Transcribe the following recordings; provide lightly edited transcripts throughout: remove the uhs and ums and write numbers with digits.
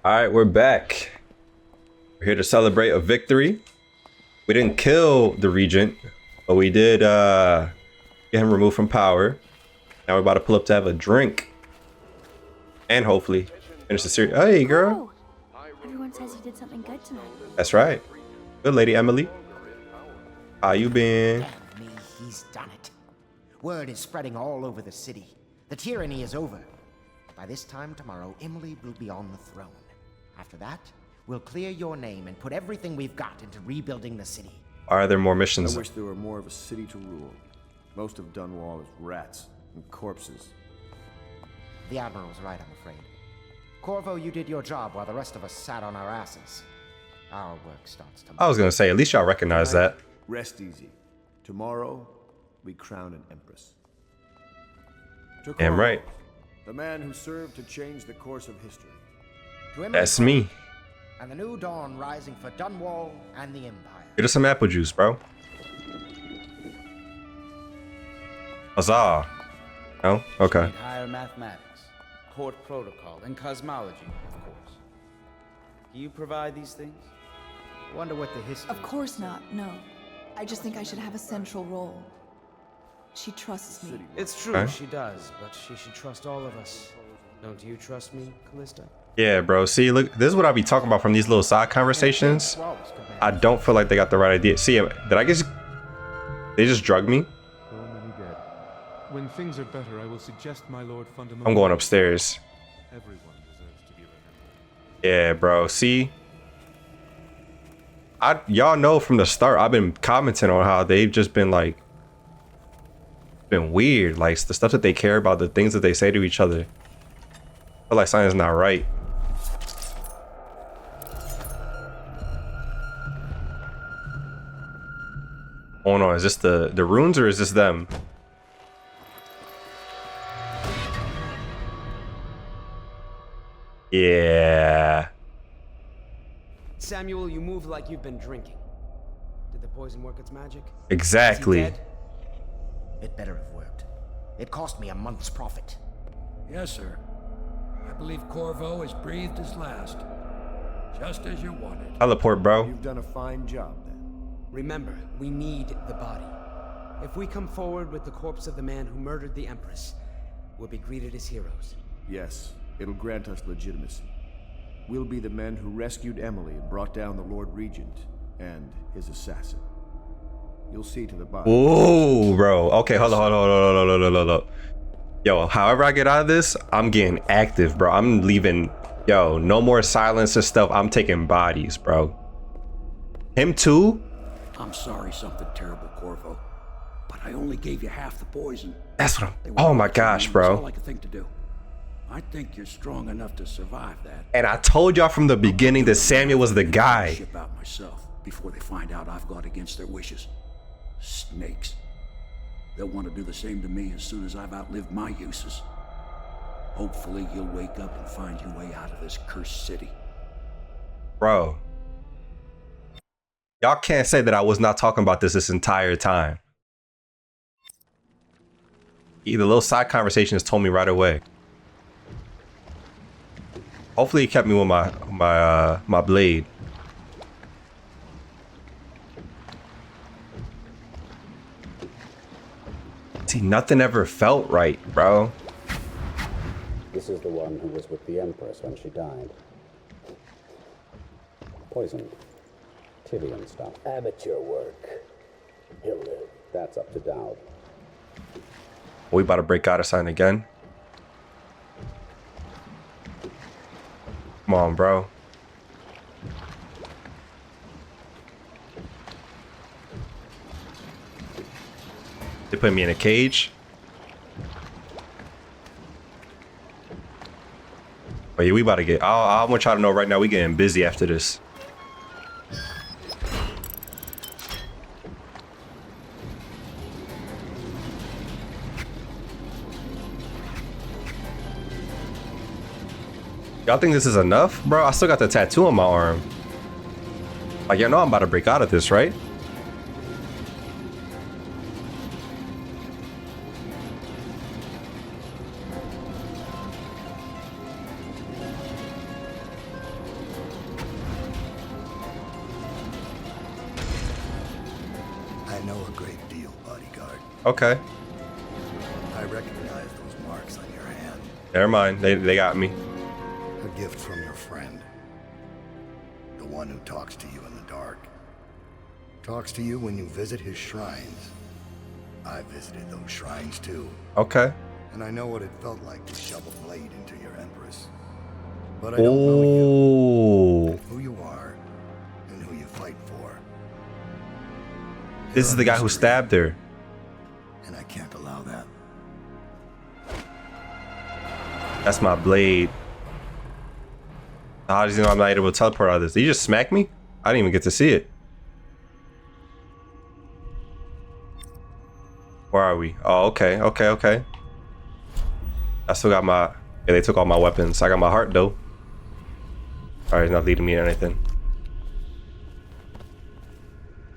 All right, we're back. We're here to celebrate a victory. We didn't kill the regent, but we did get him removed from power. Now we're about to pull up to have a drink and hopefully finish the series. Hey, girl. Oh, everyone says you did something good tonight. That's right. Good lady, Emily. How you been? Damn me, he's done it. Word is spreading all over the city. The tyranny is over. By this time tomorrow, Emily will be on the throne. After that, we'll clear your name and put everything we've got into rebuilding the city. Are there more missions? I wish there were more of a city to rule. Most of Dunwall is rats and corpses. The Admiral's right, I'm afraid. Corvo, you did your job while the rest of us sat on our asses. Our work starts tomorrow. I was gonna say, at least y'all recognize that. Rest easy. Tomorrow, we crown an empress. To Damn Corvo, right. The man who served to change the course of history. To Emily That's me. and the new dawn rising for Dunwall and the Empire. Get us some apple juice, bro. Huzzah. No? Okay. Need higher mathematics, court protocol, and cosmology, of course. Do you provide these things? Wonder what the history. Of course not, no. I just think I should have a central role. She trusts me. It's true, Okay. she does, but she should trust all of us. Don't you trust me, Callista? Yeah, bro. See, look, this is what I be talking about from these little side conversations. I don't feel like they got the right idea. See, did I just... They just drugged me? So many dead. When things are better, I will suggest my lord fundamental. I'm going upstairs. Everyone deserves to be remembered. Yeah, bro. See? Y'all know from the start, I've been commenting on how they've just been like... Been weird. Like, the stuff that they care about, the things that they say to each other. I feel like something's not right. Oh no, is this the runes or is this them? Yeah. Samuel, you move like you've been drinking. Did the poison work its magic? Exactly. Is he dead? It better have worked. It cost me a month's profit. Yes, sir. I believe Corvo has breathed his last. Just as you wanted. Teleport, bro. You've done a fine job then. Remember, we need the body. If we come forward with the corpse of the man who murdered the Empress, we'll be greeted as heroes. Yes, it'll grant us legitimacy. We'll be the men who rescued Emily and brought down the Lord Regent and his assassin. You'll see to the body. Ooh, bro. Okay, hold on. Yo, however I get out of this, I'm getting active, bro. I'm leaving. Yo, no more silence and stuff. I'm taking bodies, bro. Him too? I'm sorry something terrible, Corvo. But I only gave you half the poison. That's what They I'm. won't Oh my let you gosh, leave. That's all bro. I could think to do. I think you're strong enough to survive that. And I told y'all from the beginning that Samuel was the guy. Ship out myself before they find out I've gone against their wishes. Snakes. They'll want to do the same to me as soon as I've outlived my uses. Hopefully you'll wake up and find your way out of this cursed city. Bro. Y'all can't say that I was not talking about this entire time. The little side conversation has told me right away. Hopefully he kept me with my blade. See, nothing ever felt right, bro. This is the one who was with the Empress when she died. Poisoned. Tivian stuff. Amateur work. He'll live. That's up to Dowd. We about to break out of sign again. Come on, bro. They put me in a cage. But yeah, we about to get. I want y'all to know right now we getting busy after this. Y'all think this is enough? Bro, I still got the tattoo on my arm. Like, y'all know I'm about to break out of this, right? bodyguard. Okay. I recognize those marks on your hand. Never mind. They got me. A gift from your friend. The one who talks to you in the dark. Talks to you when you visit his shrines. I visited those shrines too. Okay. And I know what it felt like to shove a blade into your empress. But I don't know you, who you are, and who you fight for. This is the guy who stabbed her. And I can't allow that. That's my blade. How does he know I'm not able to teleport out of this? Did he just smack me? I didn't even get to see it. Where are we? Oh, okay, okay, okay. I still got my... Yeah, they took all my weapons. I got my heart, though. Alright, he's not leading me to anything.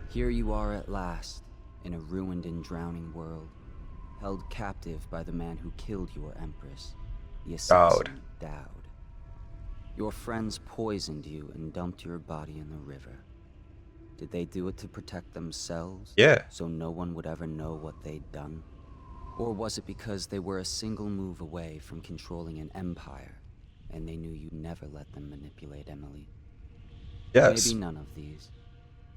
Here you are at last, in a ruined and drowning world, held captive by the man who killed your empress, the assassin, Dowd. Your friends poisoned you and dumped your body in the river. Did they do it to protect themselves? Yeah. So no one would ever know what they'd done? Or was it because they were a single move away from controlling an empire, and they knew you'd never let them manipulate Emily? Yes. Maybe none of these.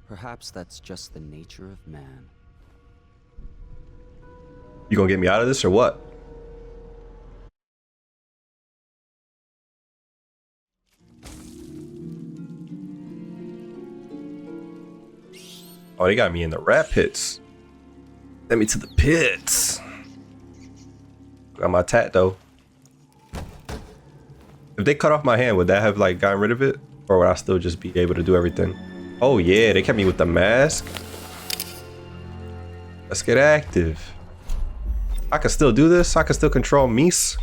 Perhaps that's just the nature of man. You gonna get me out of this or what? Oh, they got me in the rat pits. Send me to the pits. Got my tat though. If they cut off my hand, would that have like gotten rid of it? Or would I still just be able to do everything? Oh yeah, they kept me with the mask. Let's get active. I can still do this. I can still control Mies.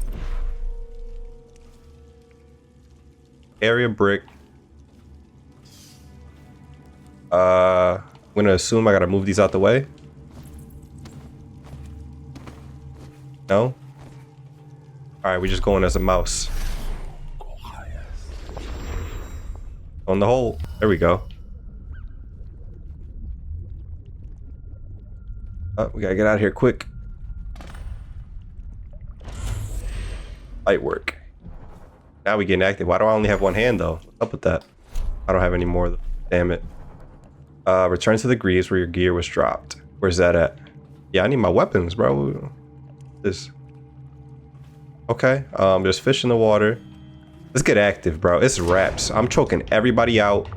Area brick. I'm gonna assume I gotta move these out the way. No? Alright, we just going as a mouse. On the hole. There we go. Oh, we gotta get out of here quick. Light work. Now we getting active. Why do I only have one hand though? What's up with that? I don't have any more. Damn it. Return to the Greaves where your gear was dropped. Where's that at? Yeah, I need my weapons, bro. This. Okay. There's fish in the water. Let's get active, bro. It's wraps. I'm choking everybody out.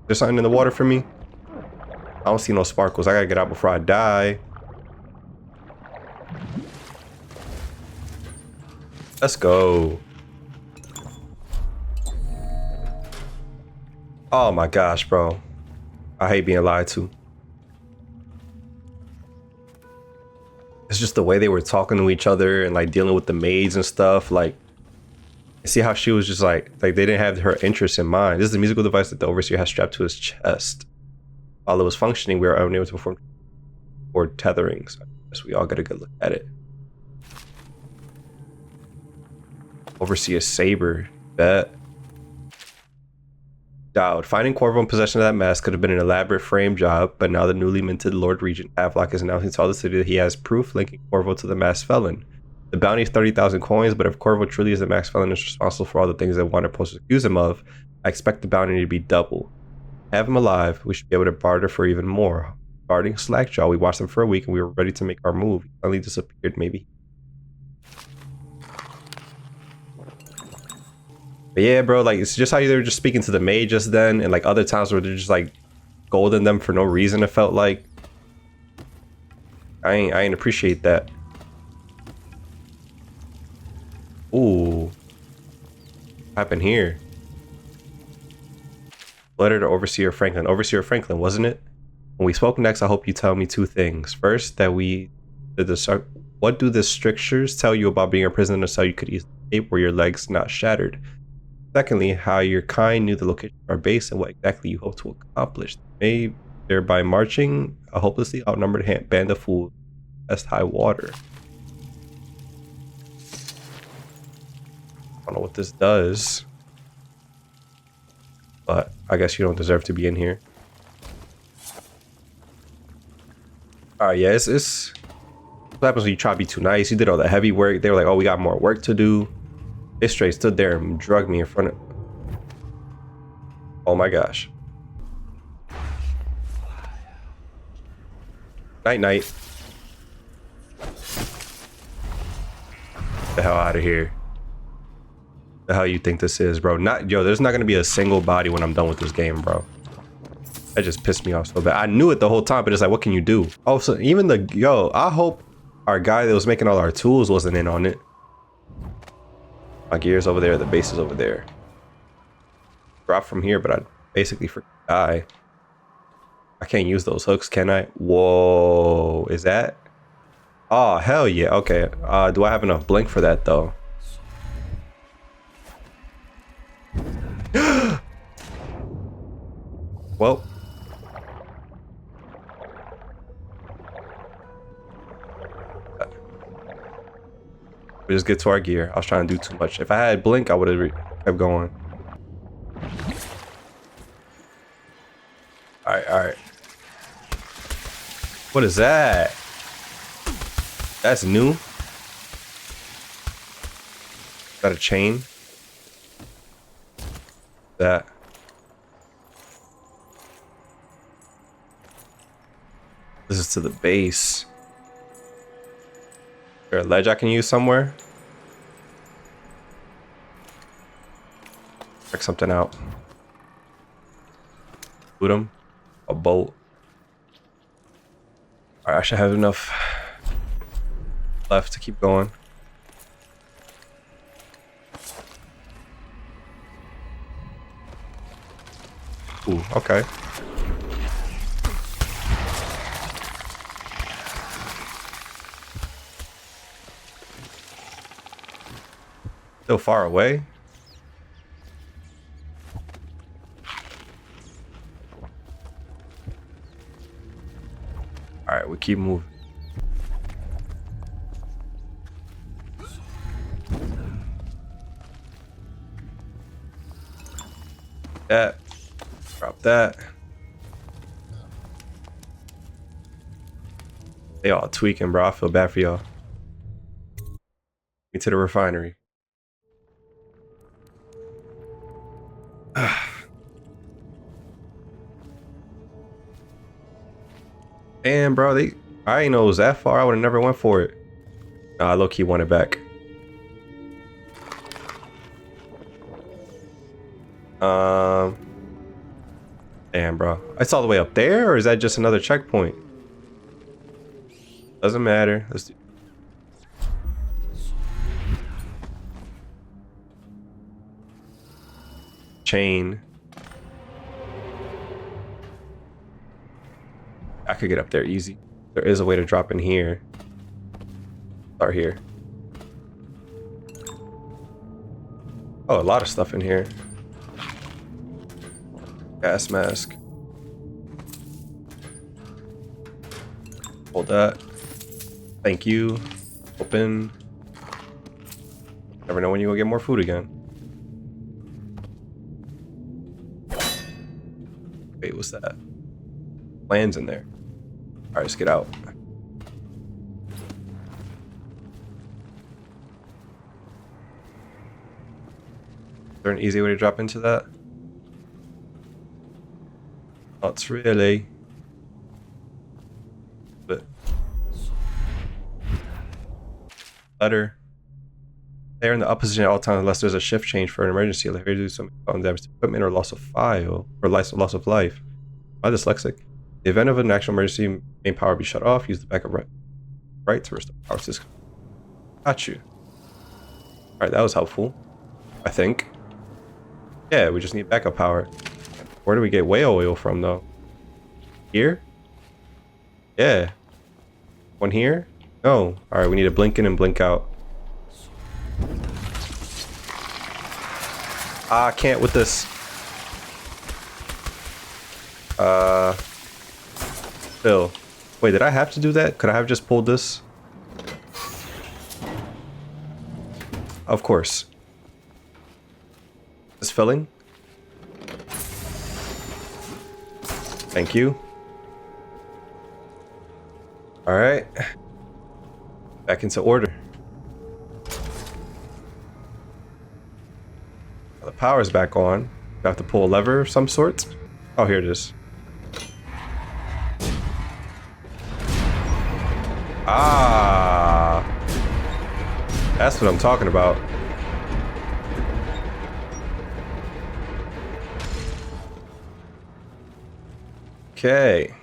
There's something in the water for me? I don't see no sparkles. I gotta get out before I die. Let's go. Oh my gosh, bro. I hate being lied to. It's just the way they were talking to each other and like dealing with the maids and stuff. Like, see how she was just like they didn't have her interests in mind. This is the musical device that the overseer has strapped to his chest. While it was functioning, we were unable to perform or tethering. So I guess we all got a good look at it. Overseer saber. Bet. Dowd. Finding Corvo in possession of that mask could have been an elaborate frame job, but now the newly minted Lord Regent Havelock is announcing to all the city that he has proof linking Corvo to the masked felon. The bounty is 30,000 coins, but if Corvo truly is the masked felon and is responsible for all the things that Warner Post accuse him of, I expect the bounty to be double. Have him alive, we should be able to barter for even more. Guarding Slackjaw, we watched him for a week and we were ready to make our move. He suddenly disappeared, maybe. But yeah, bro, like, it's just how they were just speaking to the maid just then, and like other times where they're just like golding them for no reason, it felt like. I ain't appreciate that. Ooh. What happened here? Letter to Overseer Franklin. Overseer Franklin, wasn't it? When we spoke next, I hope you tell me two things. First, that what do the strictures tell you about being a prisoner in a cell you could easily escape where your legs not shattered? Secondly, how your kind knew the location of our base and what exactly you hope to accomplish. Maybe thereby marching a hopelessly outnumbered band of fools past high water. I don't know what this does, but I guess you don't deserve to be in here. Yeah, it's what happens when you try to be too nice. You did all the heavy work. They were like, oh, we got more work to do. They straight stood there and drugged me in front of. Oh my gosh. Night night. Get the hell out of here. The hell you think this is, bro? There's not gonna be a single body when I'm done with this game, bro. That just pissed me off so bad. I knew it the whole time, but it's like, what can you do? Oh, so even I hope our guy that was making all our tools wasn't in on it. My gear's over there, the base is over there. Drop from here, but I basically die. I can't use those hooks, can I? Whoa, is that? Oh, hell yeah, okay. Do I have enough blink for that though? Well. We just get to our gear. I was trying to do too much. If I had blink, I would have kept going. All right. What is that? That's new. Got a chain. That. This is to the base. Is there a ledge I can use somewhere? Check something out. Boot him. A bolt. Alright, I should have enough left to keep going. Ooh, okay. Still far away. All right, we keep moving. That. Drop that. They all tweaking, bro. I feel bad for y'all. Get to the refinery. Damn, bro, I ain't know it was that far. I would have never went for it. Nah, I low-key want it back. Damn, bro. It's all the way up there, or is that just another checkpoint? Doesn't matter. Let's do. Chain. I could get up there easy. There is a way to drop in here. Start here. Oh, a lot of stuff in here. Gas mask. Hold that. Thank you. Open. Never know when you will get more food again. Wait, what's that? Lands in there. Alright, let's get out. Is there an easy way to drop into that? Not really. But letter. They are in the opposition at all times unless there's a shift change for an emergency. Like here to do some damage to equipment or loss of file or loss of life. I'm dyslexic. In the event of an actual emergency, main power be shut off. Use the backup right to restore power system. Got you. All right, that was helpful. I think. Yeah, we just need backup power. Where do we get whale oil from, though? Here? Yeah. One here? No. All right, we need to blink in and blink out. I can't with this. Fill. Wait, did I have to do that? Could I have just pulled this? Of course. Is filling? Thank you. All right. Back into order. The power's back on. You have to pull a lever of some sort. Oh, here it is. Ah. That's what I'm talking about. Okay.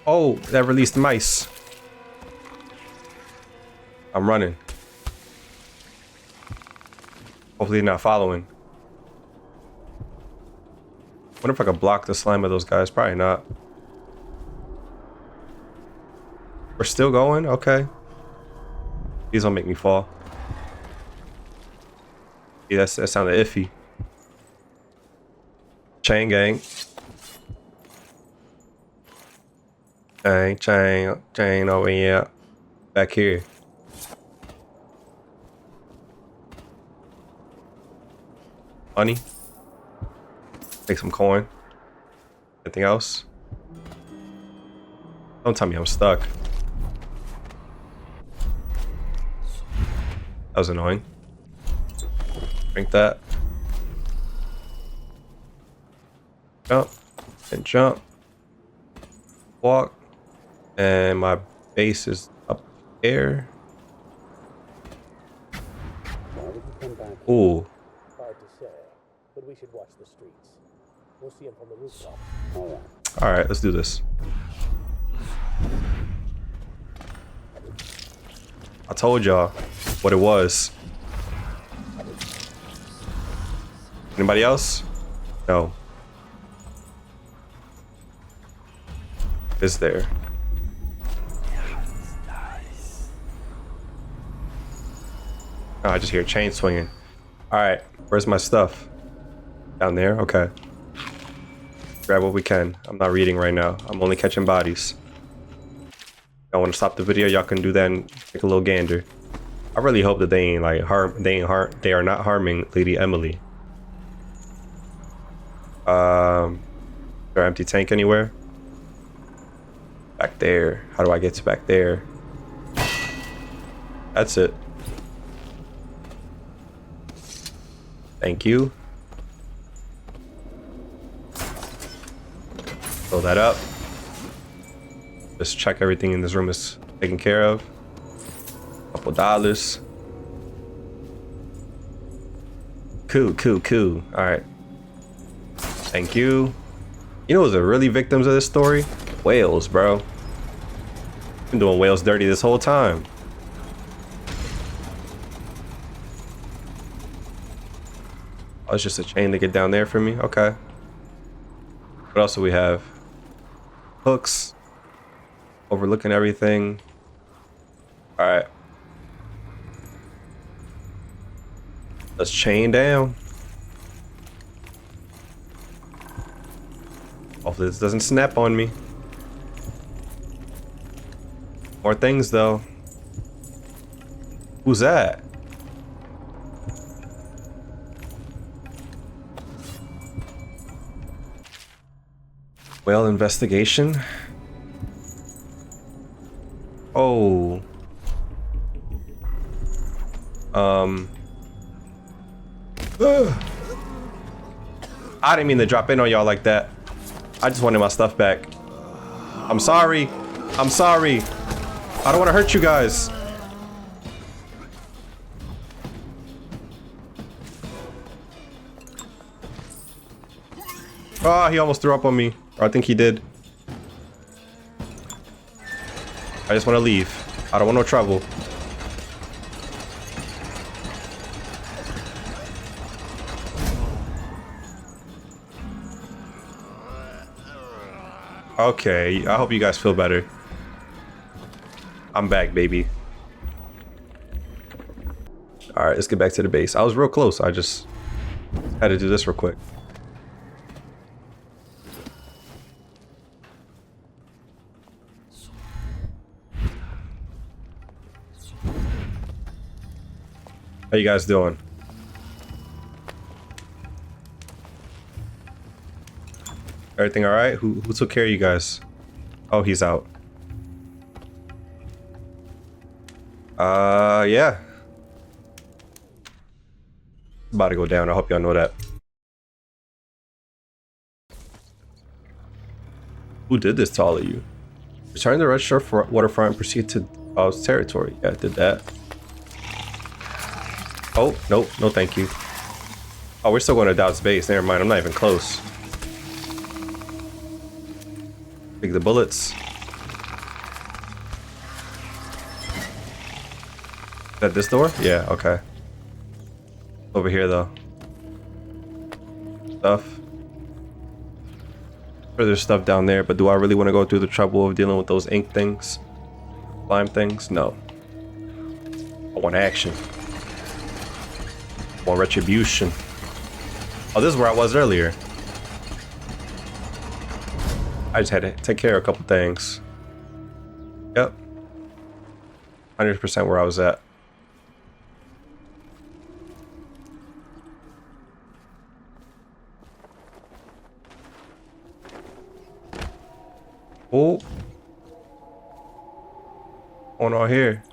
Oh, that released mice. I'm running. Hopefully they're not following. Wonder if I could block the slime of those guys. Probably not. We're still going? Okay. These don't make me fall. Yeah, that sounded iffy. Chain gang. Chain over here. Back here. Money. Take some coin. Anything else? Don't tell me I'm stuck. That was annoying. Drink that. Jump. And jump. Walk. And my base is up there. Ooh. Hard to say, but we should watch the streets. We'll see him from the rooftop. All right, let's do this. I told y'all what it was. Anybody else? No. Is there? Oh, I just hear chain swinging. All right, where's my stuff? Down there? Okay. Grab what we can. I'm not reading right now. I'm only catching bodies. Y'all want to stop the video? Y'all can do that and take a little gander. I really hope that they ain't like they are not harming Lady Emily. Is there an empty tank anywhere? Back there. How do I get to back there? That's it. Thank you. Fill that up. Just check everything in this room is taken care of. Couple dollars. Cool. All right. Thank you. You know who's the really victims of this story? Whales, bro. Been doing whales dirty this whole time. Oh, it's just a chain to get down there for me? Okay. What else do we have? Hooks. Overlooking everything. Alright. Let's chain down. Hopefully this doesn't snap on me. More things though. Who's that? Whale investigation. Oh. I didn't mean to drop in on y'all like that. I just wanted my stuff back. I'm sorry. I'm sorry. I don't want to hurt you guys. Oh, he almost threw up on me. Or I think he did. I just want to leave. I don't want no trouble. Okay, I hope you guys feel better. I'm back, baby. All right, let's get back to the base. I was real close. I just had to do this real quick. How you guys doing? Everything all right? Who took care of you guys? Oh, he's out. Yeah. About to go down. I hope y'all know that. Who did this to all of you? Return to the Red Shore waterfront and proceed to Bow's territory. Yeah, I did that. Oh, nope. No, thank you. Oh, we're still going to Dowd's base. Never mind. I'm not even close. Take the bullets. Is that this door? Yeah, okay. Over here, though. Stuff. There's stuff down there, but do I really want to go through the trouble of dealing with those ink things? Slime things? No. I want action. I want retribution. Oh, this is where I was earlier. I just had to take care of a couple things. Yep. 100% where I was at. Oh. What's going on here?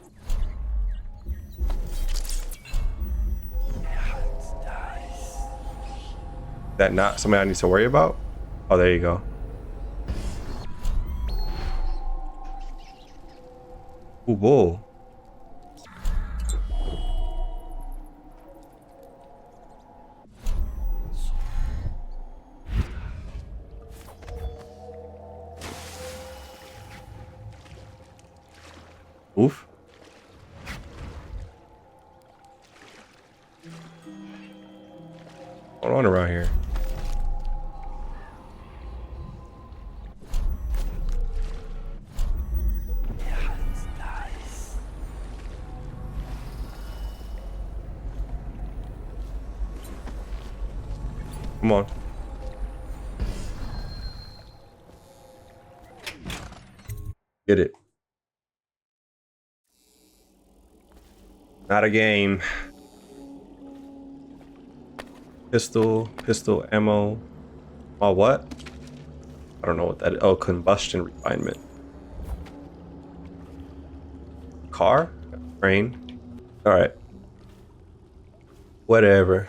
That not something I need to worry about? Oh, there you go. Ooh, whoa. Oof. What's going on around here? Come on. Get it. Not a game. Pistol ammo. Oh, what? I don't know what that is. Oh, combustion refinement. Car? Train? Alright. Whatever.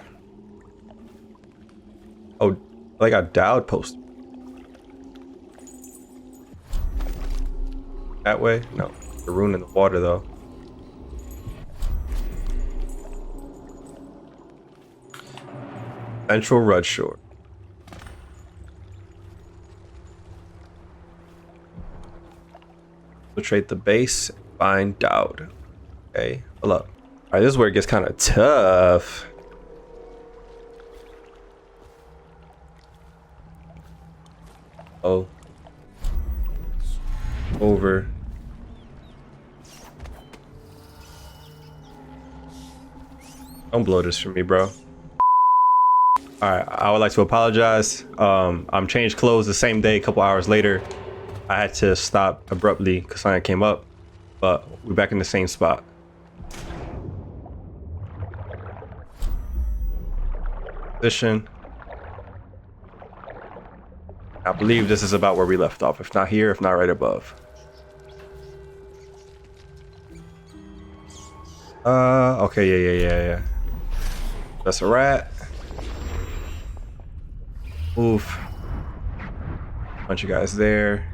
Oh, I got Dowd post. That way? No. The rune in the water, though. Central Red Shore. Infiltrate the base and find Dowd. Okay, hold up. Alright, this is where it gets kind of tough. Oh. Over. Don't blow this for me, bro. Alright, I would like to apologize. I'm changed clothes the same day, a couple hours later. I had to stop abruptly because something came up, but we're back in the same spot. Position. I believe this is about where we left off. If not here, if not right above. Okay, yeah. That's a rat. Oof. Bunch of guys there.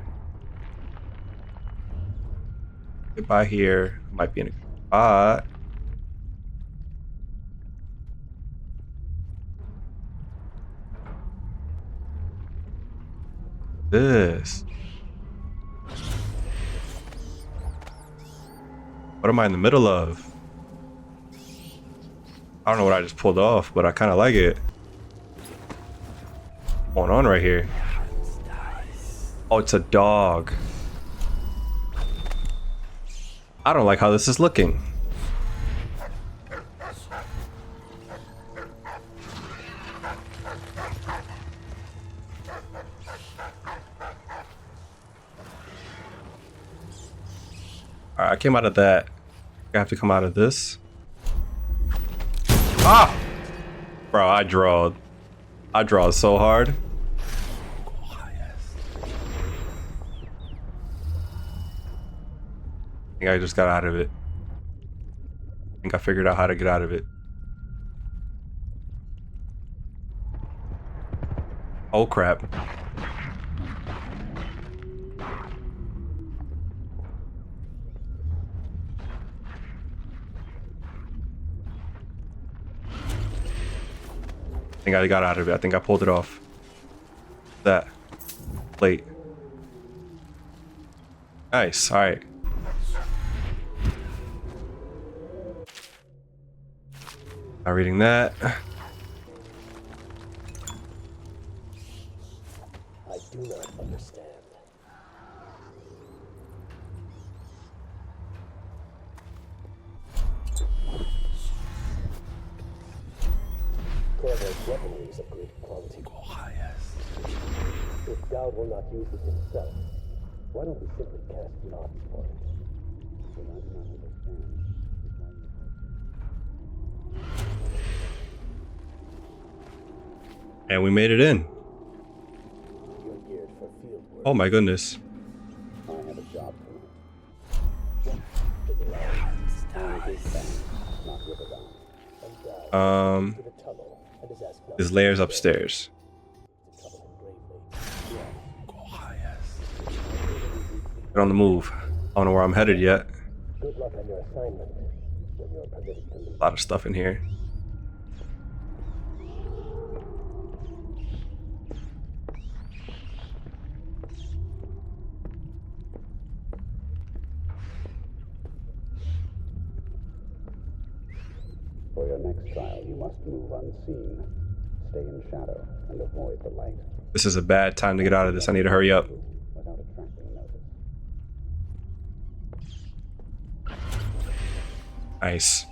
Get by here. Might be in a spot. This. What am I in the middle of? I don't know what I just pulled off, but I kind of like it. What's going on right here? Oh, it's a dog. I don't like how this is looking. Alright, I came out of that. I have to come out of this. Ah! Bro, I drawed so hard. think I just got out of it. I think I figured out how to get out of it. Oh crap. I think I got out of it. I think I pulled it off. That plate. Nice. All right. Not reading that. I do not understand. Corvus weaponry is of great quality. If Dowd will not use it himself, why don't we simply cast lots for it? But I do not understand. And we made it in. You're geared for field work. Oh my goodness. I have a job for you. There's layers upstairs. Get on the move. I don't know where I'm headed yet. Good luck on your assignment when you're permitted to leave. A lot of stuff in here. For your next trial, you must move unseen. Stay in shadow and avoid the light. This is a bad time to get out of this. I need to hurry up. Without attracting notice. Nice.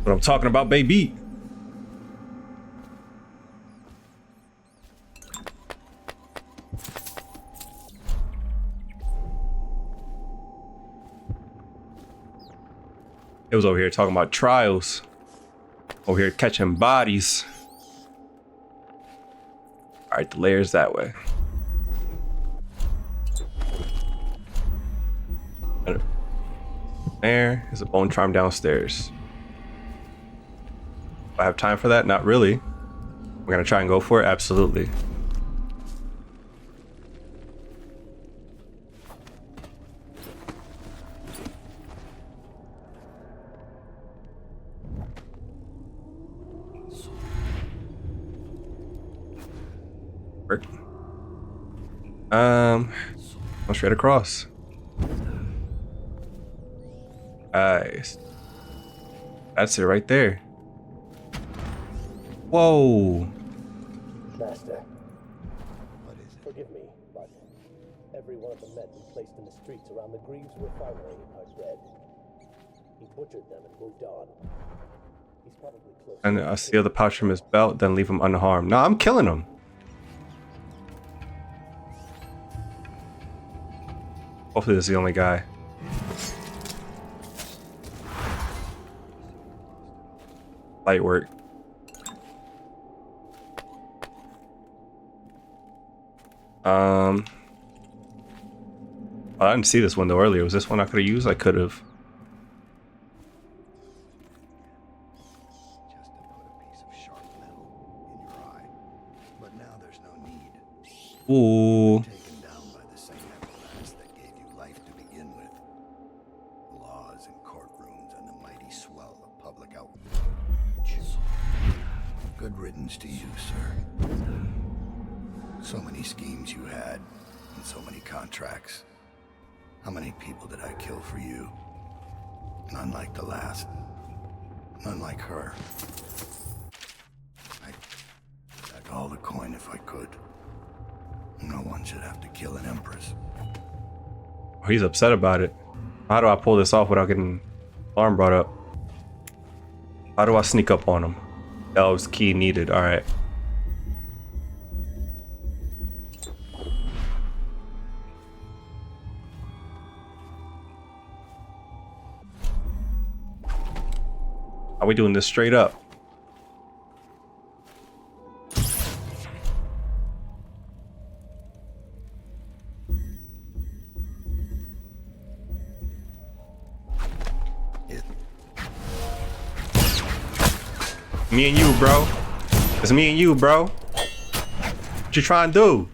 What I'm talking about, baby. It was over here talking about trials. Over here catching bodies. All right, the layers that way. There is a bone charm downstairs. Do I have time for that? Not really. We're gonna try and go for it. Absolutely. Work. Go straight across. Nice. That's it right there. Whoa. Master. Forgive me, but every one of the men we placed in the streets around the Greaves refinery are dead. He butchered them and moved on. He's probably close. And I steal the pouch from his belt, then leave him unharmed. No, I'm killing him. Hopefully this is the only guy. Light work. Oh, I didn't see this window earlier. Was this one I could have used? I could have. Just to put a piece of sharp metal in your eye. But now there's no need. Ooh. Taken down by the same everlast that gave you life to begin with. Laws and courtrooms and the mighty swell of public outrage. Good riddance to you, sir. So many schemes you had, and so many contracts. How many people did I kill for you? None like the last. None like her. I'd all the coin if I could. No one should have to kill an empress. Oh, he's upset about it. How do I pull this off without getting alarm brought up? How do I sneak up on him? Elves key needed. All right. Are we doing this straight up? Me and you, bro. It's me and you, bro. What you trying to do?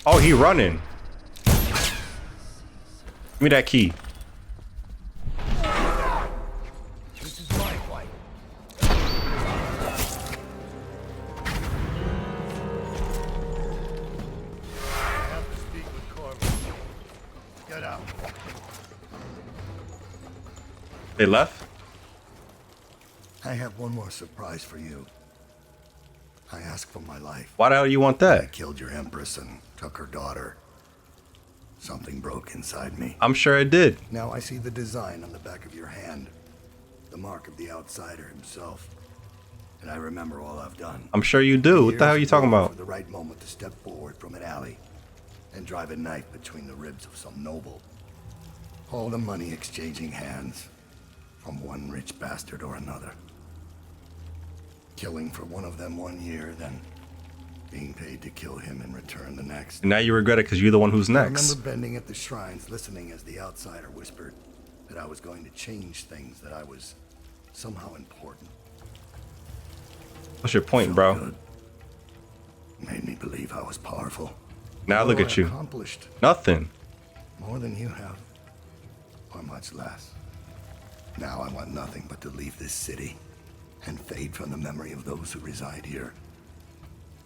Oh, he running. Give me that key. This is my fight. I have to speak with Corbin. Get out. They left? I have one more surprise for you. I asked for my life. Why the hell you want I that? killed your empress and took her daughter. Something broke inside me. I'm sure it did. Now I see the design on the back of your hand. The mark of the outsider himself. And I remember all I've done. I'm sure you do. What the hell are you talking For about? the right moment to step forward from an alley and drive a knife between the ribs of some noble. All the money exchanging hands from one rich bastard or another. Killing for one of them 1 year, then being paid to kill him in return the next. And now you regret it because you're the one who's I next. remember bending at the shrines, listening as the outsider whispered that I was going to change things, that I was somehow important. What's your point, bro? Good. Made me believe I was powerful. Now look What at I you. Accomplished Nothing. more than you have, or much less. Now I want nothing but to leave this city and fade from the memory of those who reside here.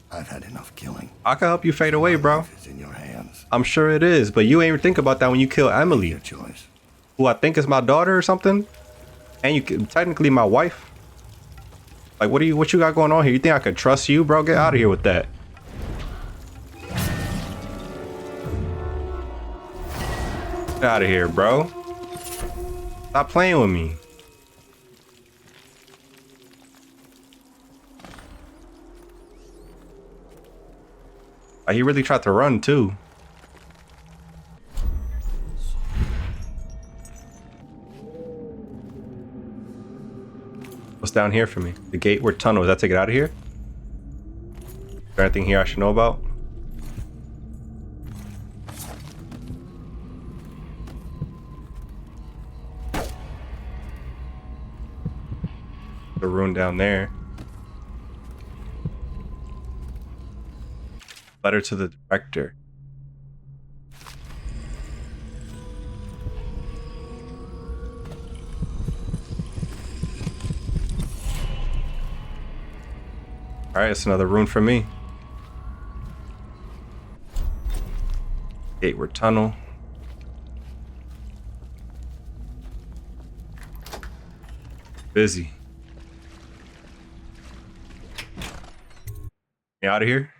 I've had enough killing. I can help you fade away, bro. Life is in your hands. I'm sure it is, but you ain't even think about that when you kill Emily, Your choice. who I think is my daughter or something, and technically my wife. Like, what you got going on here? You think I could trust you, bro? Get out of here with that. Get out of here, bro. Stop playing with me. Like, he really tried to run too. What's down here for me? The gateward tunnel. Does that take it out of here? Is there anything here I should know about? The rune down there. Letter to the director. All right, it's another rune for me. Gateward tunnel. Busy. You out of here?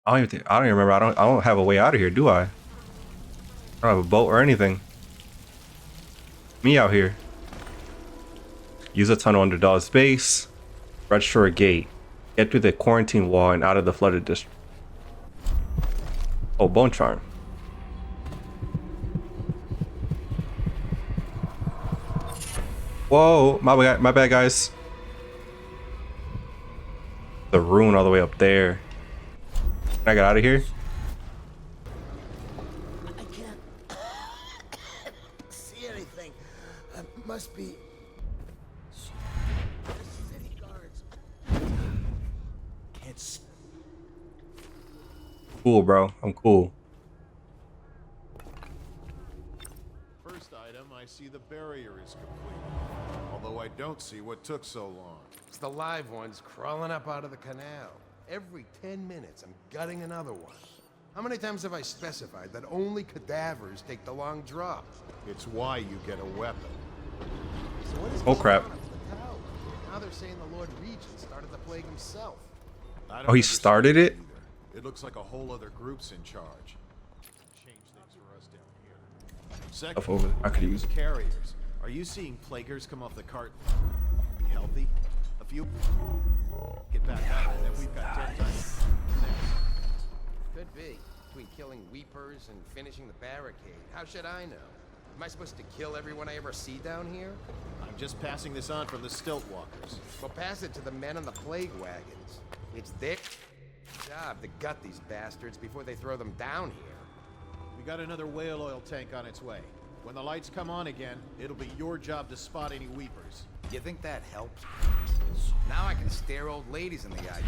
I don't even remember. I don't have a way out of here, do I? I don't have a boat or anything. Me out here. Use a tunnel under Dawes base. Register a gate. Get through the quarantine wall and out of the flooded district. Oh, bone charm. Whoa, my bad, guys. The rune all the way up there. Can I get out of here? I can't see anything. Must be city guards. Can't. Cool, bro. I'm cool. First item, I see the barrier is complete. Although I don't see what took so long. It's the live ones crawling up out of the canal. Every 10 minutes, I'm gutting another one. How many times have I specified that only cadavers take the long drop? It's why you get a weapon. So what is Oh, crap. going on up the tower? Now they're saying the Lord Regent started the plague himself. I don't Oh, he understand started it? either. It looks like a whole other group's in charge. Change things for us down here. Second, Stuff over there. I could use carriers. Are you seeing plaguers come off the cart healthy? A few? Get back out, and then we've got 10 times. Could be. Between killing weepers and finishing the barricade. How should I know? Am I supposed to kill everyone I ever see down here? I'm just passing this on from the stilt walkers. Well, pass it to the men on the plague wagons. It's their job to gut these bastards before they throw them down here. We got another whale oil tank on its way. When the lights come on again, it'll be your job to spot any weepers. You think that helps? Now I can stare old ladies in the eye.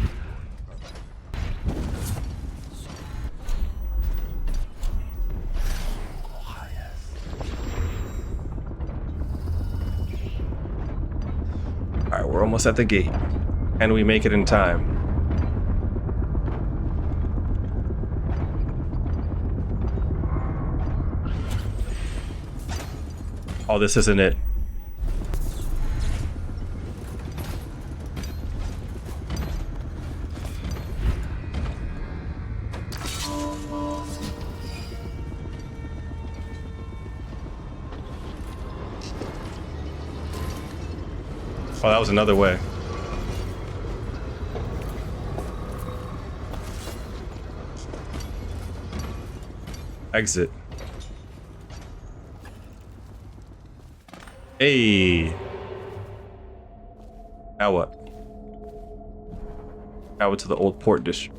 Alright, we're almost at the gate. Can we make it in time? Oh, this isn't it. Oh, that was another way. Exit. Hey. Now what? Now to the old port district.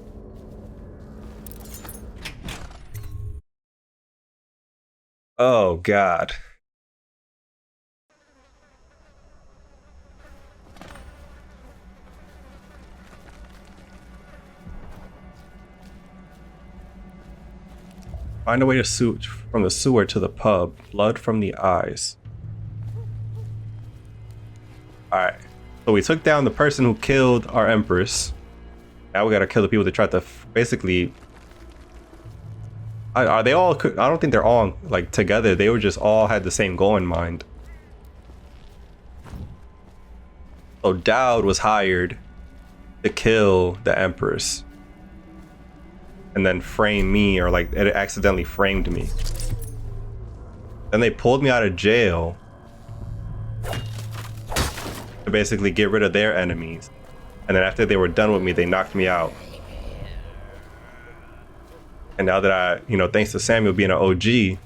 Oh, God. Find a way to suit from the sewer to the pub. Blood from the eyes. Alright. So we took down the person who killed our Empress. Now we gotta kill the people that tried to basically... Are they all... I don't think they're all like together. They were just all had the same goal in mind. So Dowd was hired to kill the Empress. And then frame me, or like it accidentally framed me. Then they pulled me out of jail to basically get rid of their enemies. And then after they were done with me, they knocked me out. And now that I, thanks to Samuel being an OG, he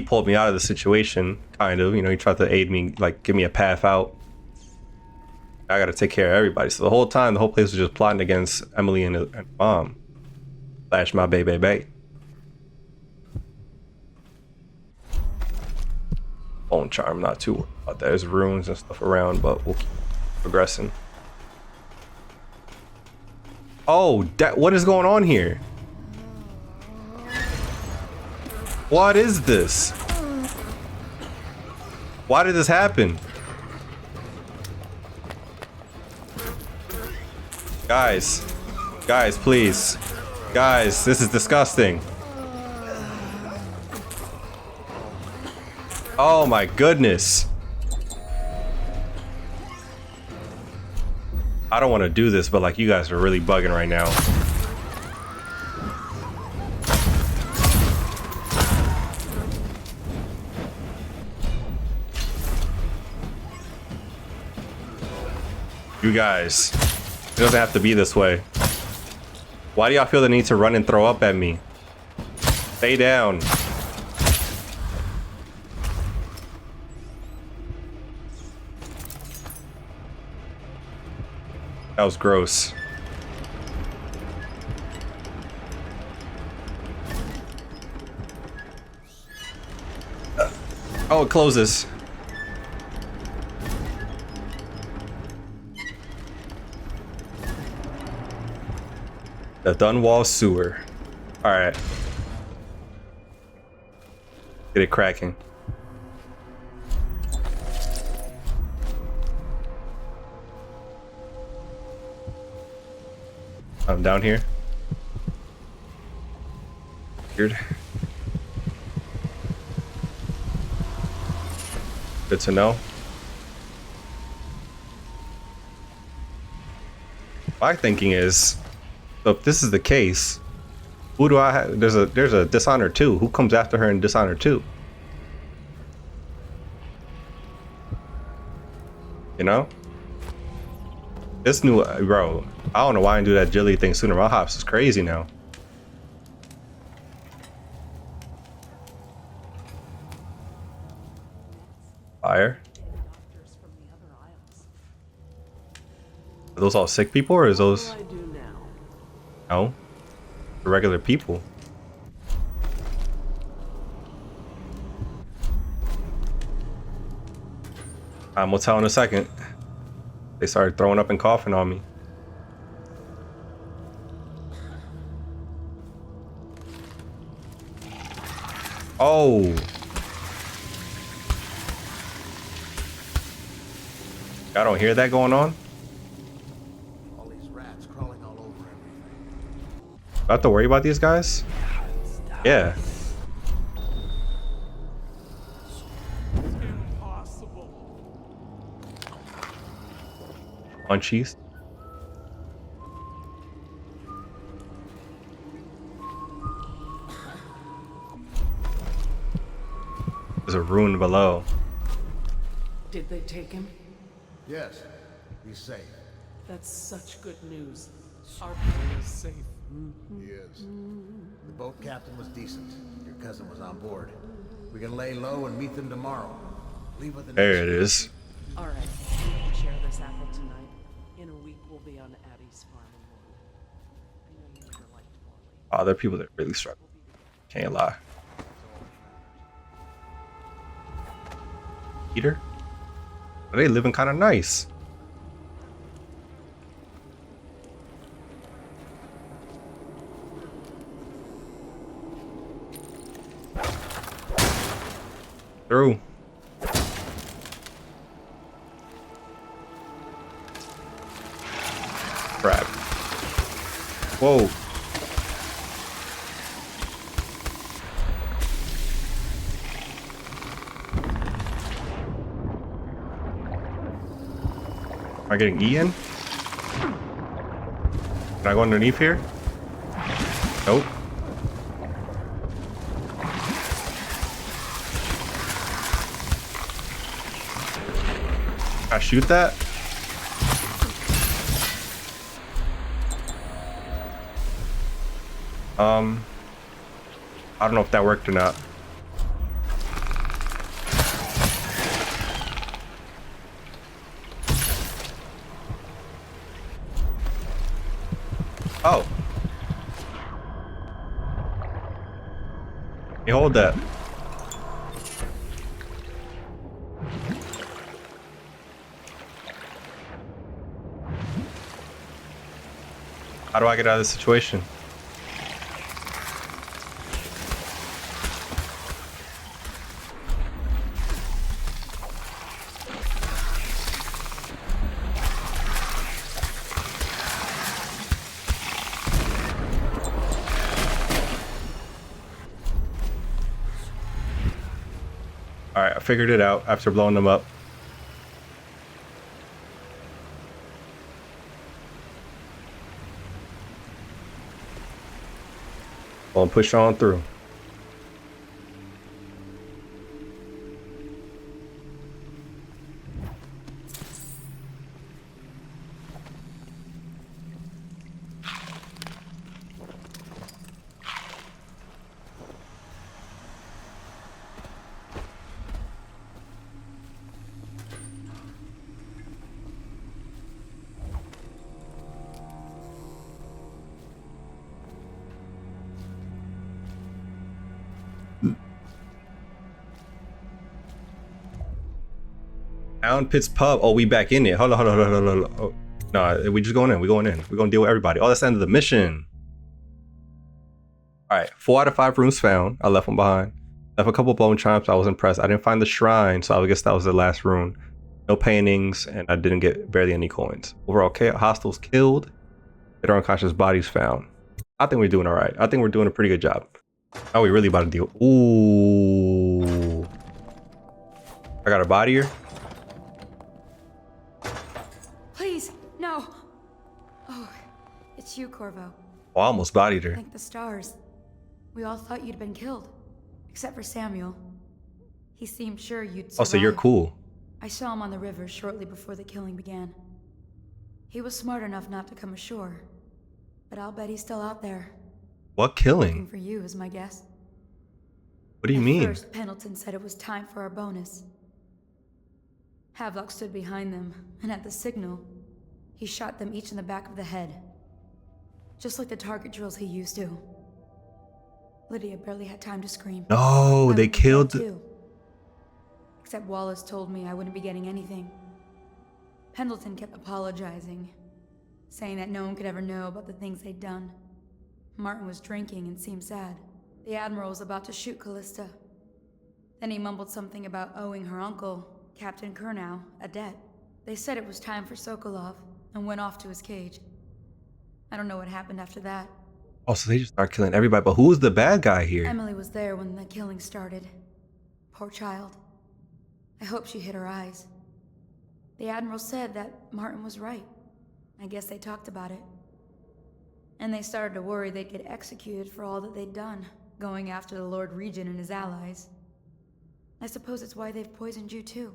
pulled me out of the situation, kind of. He tried to aid me, like give me a path out. I gotta take care of everybody. So the whole time, the whole place was just plotting against Emily and mom. Slash my baby. Bone charm, not too worried about that. There's runes and stuff around, but we'll keep progressing. Oh, what is going on here? What is this? Why did this happen? Guys, please. Guys, this is disgusting. Oh my goodness. I don't want to do this, but like you guys are really bugging right now. You guys, it doesn't have to be this way. Why do y'all feel the need to run and throw up at me? Stay down. That was gross. Oh, it closes. The Dunwall sewer. All right. Get it cracking. I'm down here. Weird. Good to know. My thinking is, so if this is the case, who do I have? There's a Dishonored 2. Who comes after her in Dishonored 2? know? This new, bro, I don't know why I didn't do that jelly thing sooner. My hops is crazy now. Fire. Are those all sick people or is those... No. The regular people. We'll tell in a second. They started throwing up and coughing on me. Oh. Y'all don't hear that going on? All these rats crawling all over everything. I have to worry about these guys? Yeah. Munchies. There's a ruin below. Did they take him? Yes, he's safe. That's such good news. Our boy is safe. He is. The boat captain was decent. Your cousin was on board. We can lay low and meet them tomorrow. Leave with the There it is. All right, we can share this apple tonight. In a week, we'll be on Addie's farm in Morley. I know you never liked Morley. Oh, there are people that really struggle. Can't lie. Peter? They living kind of nice. Through. Crap. Whoa. Am I getting E in? Can I go underneath here? Nope. Can I shoot that? I don't know if that worked or not. Oh. You hold that. How do I get out of this situation? Alright, I figured it out after blowing them up. Well, push on through. Down Pitts Pub. Oh, we back in it. Hold on. Oh, no, we just going in. We're going in. We're going to deal with everybody. Oh, that's the end of the mission. All right. 4 out of 5 rooms found. I left one behind. Left a couple bone chimes. I was impressed. I didn't find the shrine, so I guess that was the last room. No paintings, and I didn't get barely any coins. Overall, hostiles killed. Their unconscious bodies found. I think we're doing all right. I think we're doing a pretty good job. Oh, we really about to deal. Ooh. I got a body here. Please, no. Oh, it's you, Corvo. Oh, I almost bodied her. Thank the stars. We all thought you'd been killed, except for Samuel. He seemed sure you'd survive. Oh, so you're cool. I saw him on the river shortly before the killing began. He was smart enough not to come ashore, but I'll bet he's still out there. What Looking killing? for you is my guess. What do you mean? At first, Pendleton said it was time for our bonus. Havelock stood behind them, and at the signal, he shot them each in the back of the head. Just like the target drills he used to. Lydia barely had time to scream. No, they killed. Too. Except Wallace told me I wouldn't be getting anything. Pendleton kept apologizing, saying that no one could ever know about the things they'd done. Martin was drinking and seemed sad. The Admiral was about to shoot Callista. Then he mumbled something about owing her uncle, Captain Kurnow, a debt. They said it was time for Sokolov, and went off to his cage. I don't know what happened after that. Oh, so they just start killing everybody. But who's the bad guy here? Emily was there when the killing started. Poor child. I hope she hid her eyes. The Admiral said that Martin was right. I guess they talked about it. And they started to worry they'd get executed for all that they'd done, going after the Lord Regent and his allies. I suppose it's why they've poisoned you too.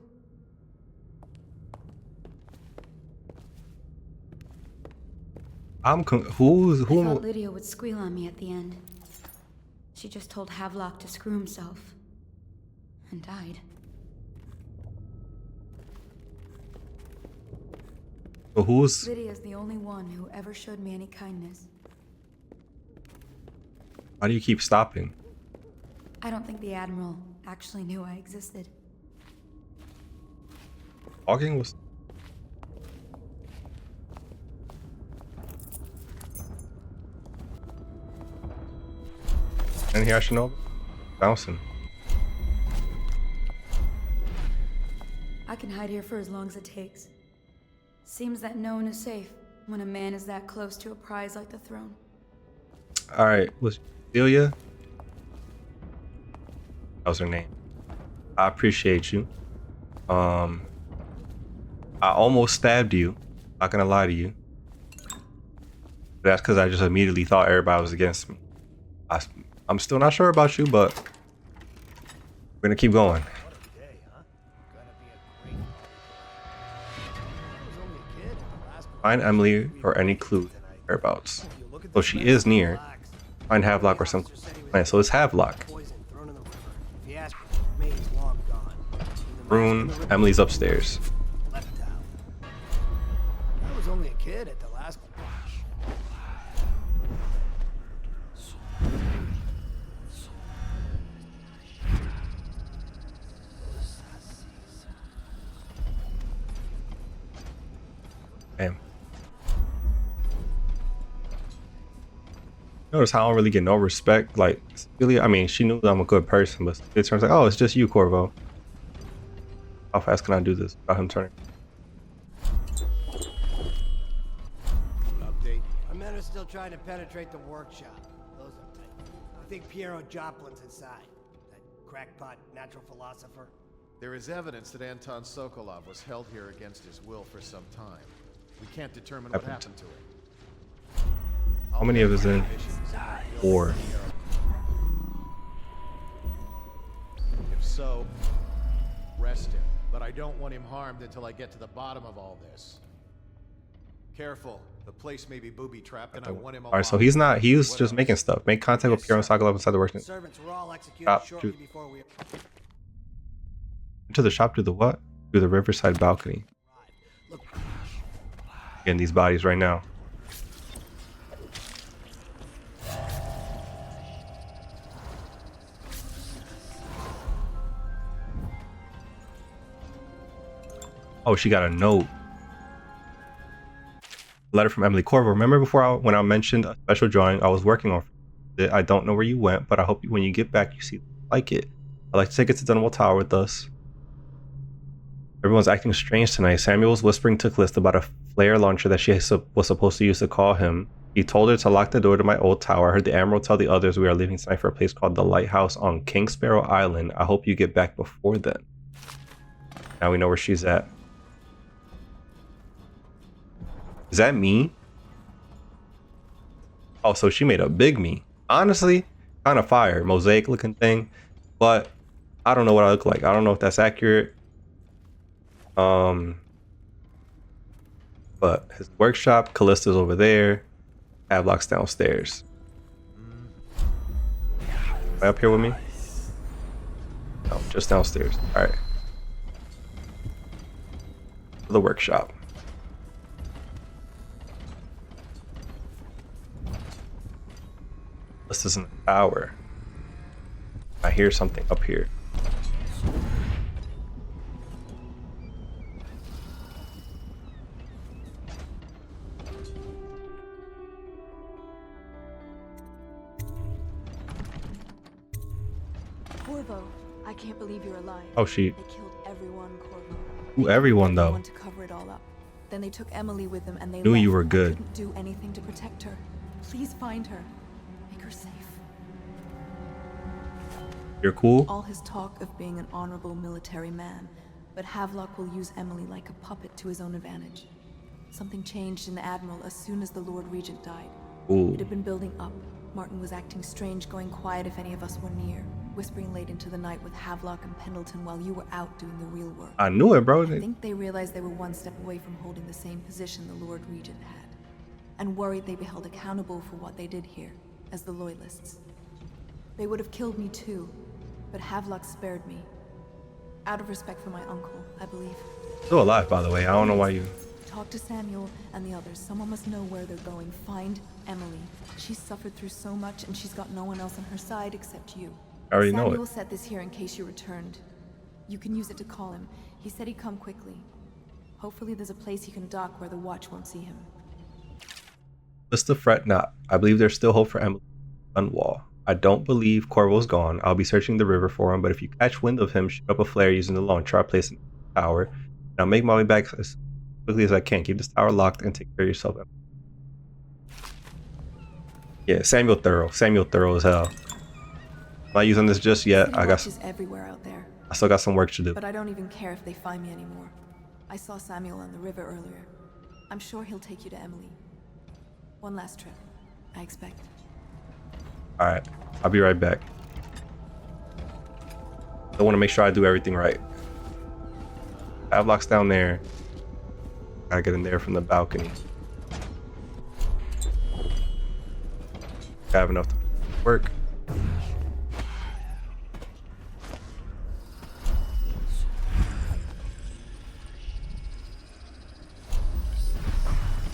Who? I thought Lydia would squeal on me at the end. She just told Havelock to screw himself. And died. But who's? Lydia's the only one who ever showed me any kindness. Why do you keep stopping? I don't think the Admiral actually knew I existed. Talking was. And here I should know. Bouncing. I can hide here for as long as it takes. Seems that no one is safe when a man is that close to a prize like the throne. Alright, was Celia? That was her name. I appreciate you. I almost stabbed you. Not gonna lie to you. But that's because I just immediately thought everybody was against me. I'm still not sure about you, but we're gonna keep going. Find Emily or any clue whereabouts. So she is near. Find Havelock or something. Right, so it's Havelock. Rune, Emily's upstairs. I was only a kid at the last Damn. Notice how I don't really get no respect. Like, really, I mean, she knew that I'm a good person, but it turns like, oh, it's just you, Corvo. How fast can I do this without him turning? update. Our men are still trying to penetrate the workshop. Those are tight. I think Piero Joplin's inside. That crackpot natural philosopher. There is evidence that Anton Sokolov was held here against his will for some time. We can't determine what happened to him. How many of us in? 4. If so, rest him. But I don't want him harmed until I get to the bottom of all this. Careful. The place may be booby-trapped and I want him alive. Alright, so he's not. He was just making stuff. Make contact with Piero and Sokolov inside the workshop. Servants were all executed Shop, shortly before we... Into the shop through the what? Through the riverside balcony. Getting these bodies right now. Oh, she got a note. Letter from Emily Corvo. Remember before when I mentioned a special drawing I was working on it? I don't know where you went, but I hope when you get back you see like it. I'd like to take it to Dunwall Tower with us. Everyone's acting strange tonight. Samuel was whispering to Callista about a flare launcher that she was supposed to use to call him. He told her to lock the door to my old tower. I heard the Admiral tell the others we are leaving tonight for a place called the Lighthouse on King Sparrow Island. I hope you get back before then. Now we know where she's at. Is that me? Oh, so she made a big me. Honestly, kind of fire. Mosaic looking thing. But I don't know what I look like. I don't know if that's accurate. But his workshop, Callista's over there. Havelock's downstairs. Am I up here with me? No, just downstairs. All right. The workshop. This is in the tower. I hear something up here. Corvo, I can't believe you're alive. Oh, she. They killed everyone, Corvo. Ooh, everyone though. To cover it all up. Then they took Emily with them and they Knew left. you were I good. couldn't do anything to protect her. Please find her. Make her safe. You're cool? All his talk of being an honorable military man, but Havelock will use Emily like a puppet to his own advantage. Something changed in the Admiral as soon as the Lord Regent died. Ooh. It had been building up. Martin was acting strange, going quiet if any of us were near, whispering late into the night with Havelock and Pendleton while you were out doing the real work. I knew it, bro. I think they realized they were one step away from holding the same position the Lord Regent had, and worried they'd be held accountable for what they did here, as the Loyalists. They would have killed me too, but Havelock spared me. Out of respect for my uncle, I believe. Still alive, by the way. I don't know why you... Talk to Samuel and the others. Someone must know where they're going. Find Emily. She's suffered through so much and she's got no one else on her side except you. I already know it. Samuel set this here in case you returned. You can use it to call him. He said he'd come quickly. Hopefully there's a place he can dock where the watch won't see him. Let's fret not. I believe there's still hope for Emily Dunwall. I don't believe Corvo's gone. I'll be searching the river for him, but if you catch wind of him, shoot up a flare using the launcher I placed in the tower, and I'll make my way back as quickly as I can. Keep this tower locked and take care of yourself. Yeah, Samuel thorough as hell. I'm not using this just yet. I got everywhere out there. I still got some work to do. But I don't even care if they find me anymore. I saw Samuel on the river earlier. I'm sure he'll take you to Emily. One last trip, I expect. Alright, I'll be right back. I want to make sure I do everything right. Havelock's down there. Gotta get in there from the balcony. I have enough to work.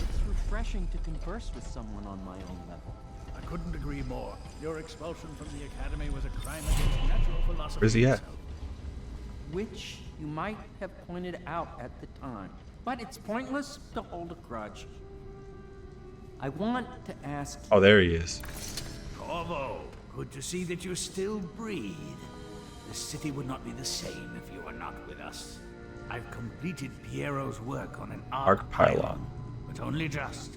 It's refreshing to converse with someone on my own level. I couldn't agree more. Your expulsion from the Academy was a crime against natural philosophy. Where's he at? Which you might have pointed out at the time. But it's pointless to hold a grudge. I want to ask... Oh, there he is. Corvo, good to see that you still breathe. The city would not be the same if you were not with us. I've completed Piero's work on an arc pylon, but only just.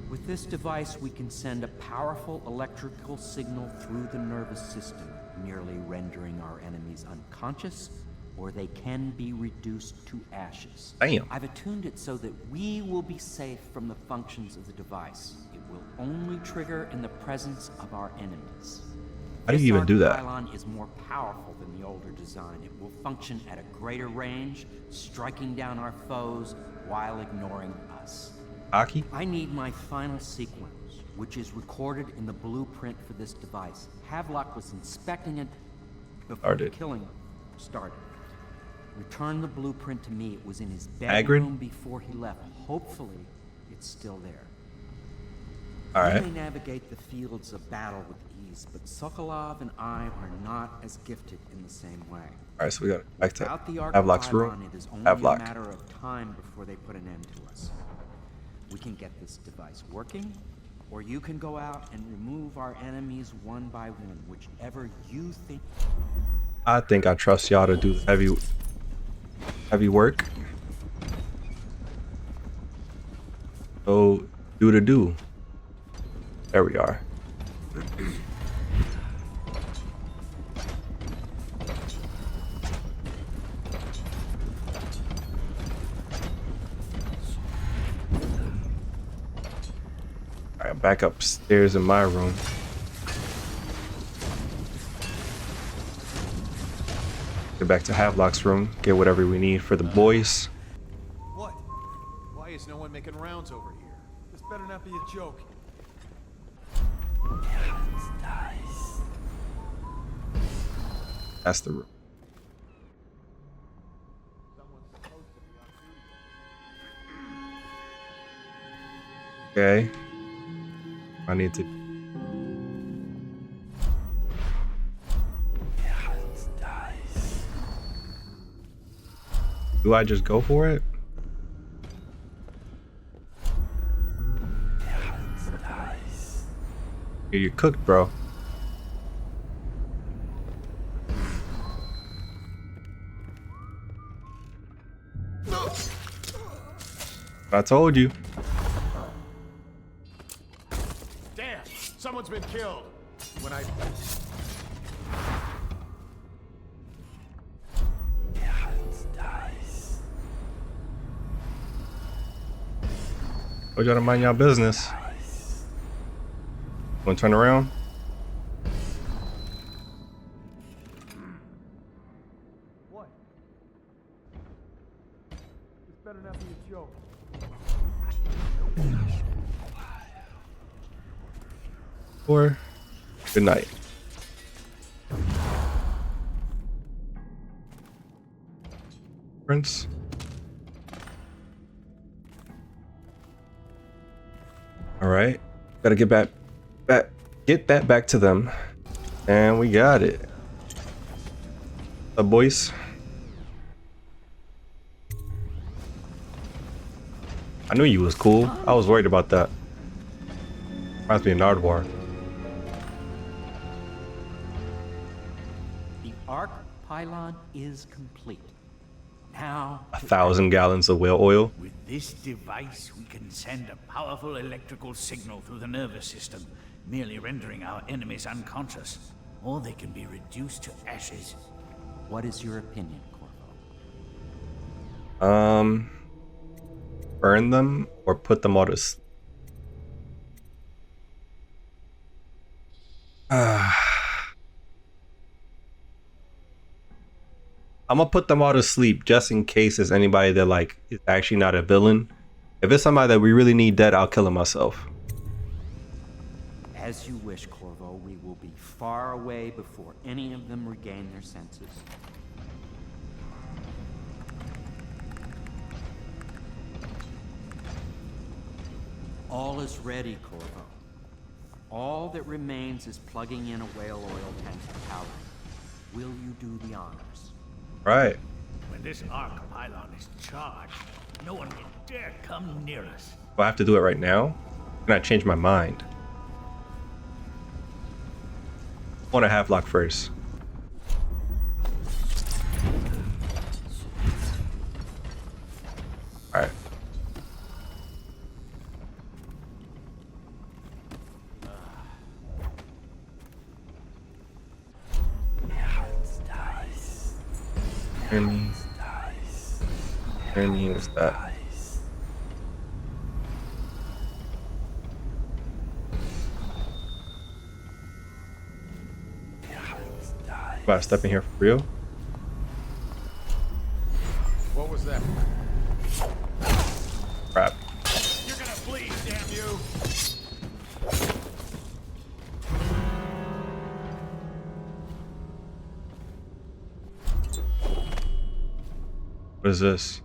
With this device, we can send a powerful electrical signal through the nervous system, merely rendering our enemies unconscious, or they can be reduced to ashes. Damn. I've attuned it so that we will be safe from the functions of the device. It will only trigger in the presence of our enemies. How do you even do that? This pylon is more powerful than the older design. It will function at a greater range, striking down our foes while ignoring us. Aki? I need my final sequence, which is recorded in the blueprint for this device. Havelock was inspecting it before the killing started. Return the blueprint to me. It was in his bedroom before he left. Hopefully, it's still there. All right. We may navigate the fields of battle with ease, but Sokolov and I are not as gifted in the same way. All right, so we got back to Without the Havelock's pylon, room. it is only Havelock. a matter of time before they put an end to us. We can get this device working, or you can go out and remove our enemies one by one, whichever you think. I think I trust y'all to do the heavy work. So do to do. There we are. Alright, back upstairs in my room. Get back to Havelock's room. Get whatever we need for the boys. What? Why is no one making rounds over here? This better not be a joke. That's the room. Okay. I need to. Do I just go for it? Yeah, you're cooked, bro. I told you. Damn! Someone's been killed. When I... Told y'all to mind y'all business. Wanna turn around? What? This better not be a joke. Or good night. Prince. All right, gotta get get that back to them, and we got it. The boys. I knew you was cool. I was worried about that. Reminds me of Nardwar. The arc pylon is complete. Now, 1,000 gallons of whale oil. With this device, we can send a powerful electrical signal through the nervous system, merely rendering our enemies unconscious, or they can be reduced to ashes. What is your opinion, Corvo? Burn them or put them all to sleep. I'm gonna put them all to sleep just in case there's anybody that like is actually not a villain. If it's somebody that we really need dead, I'll kill him myself. As you wish, Corvo. We will be far away before any of them regain their senses. All is ready, Corvo. All that remains is plugging in a whale oil tank for power. Will you do the honors? Right. When this arc pylon is charged, no one will dare come near us. Do I have to do it right now? Can I change my mind? I want to Havelock first. Alright. Hear me. Hear me. What's that? About to step in here for real? What was that? Crap. You're gonna bleed, damn you! What is this?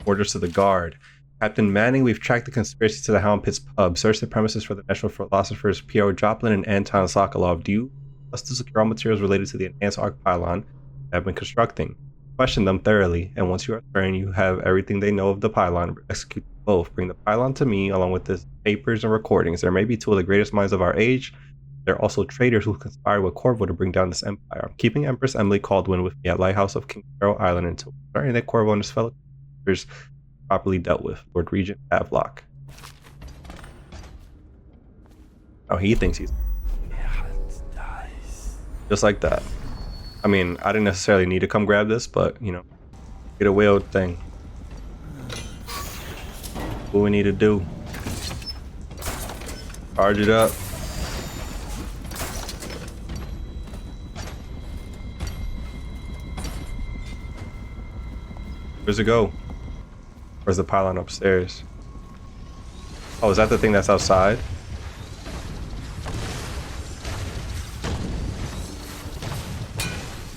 Orders to the guard. Captain Manning, we've tracked the conspiracy to the Hound Pit's pub. Search the premises for the national philosophers Pierre Joplin and Anton Sokolov. Do you us to secure all materials related to the enhanced arc pylon they have been constructing? Question them thoroughly, and once you are certain you have everything they know of the pylon, execute both. Bring the pylon to me, along with the papers and recordings. There may be two of the greatest minds of our age. There are also traitors who conspired with Corvo to bring down this empire. I'm keeping Empress Emily Caldwin with me at Lighthouse of King Sparrow Island until starting that Corvo and his fellow traitors properly dealt with. Lord Regent Havelock. Oh, he thinks he's just like that. I mean, I didn't necessarily need to come grab this, but you know, get a whale thing. What we need to do? Charge it up. Where's it go? Where's the pylon upstairs? Oh, is that the thing that's outside?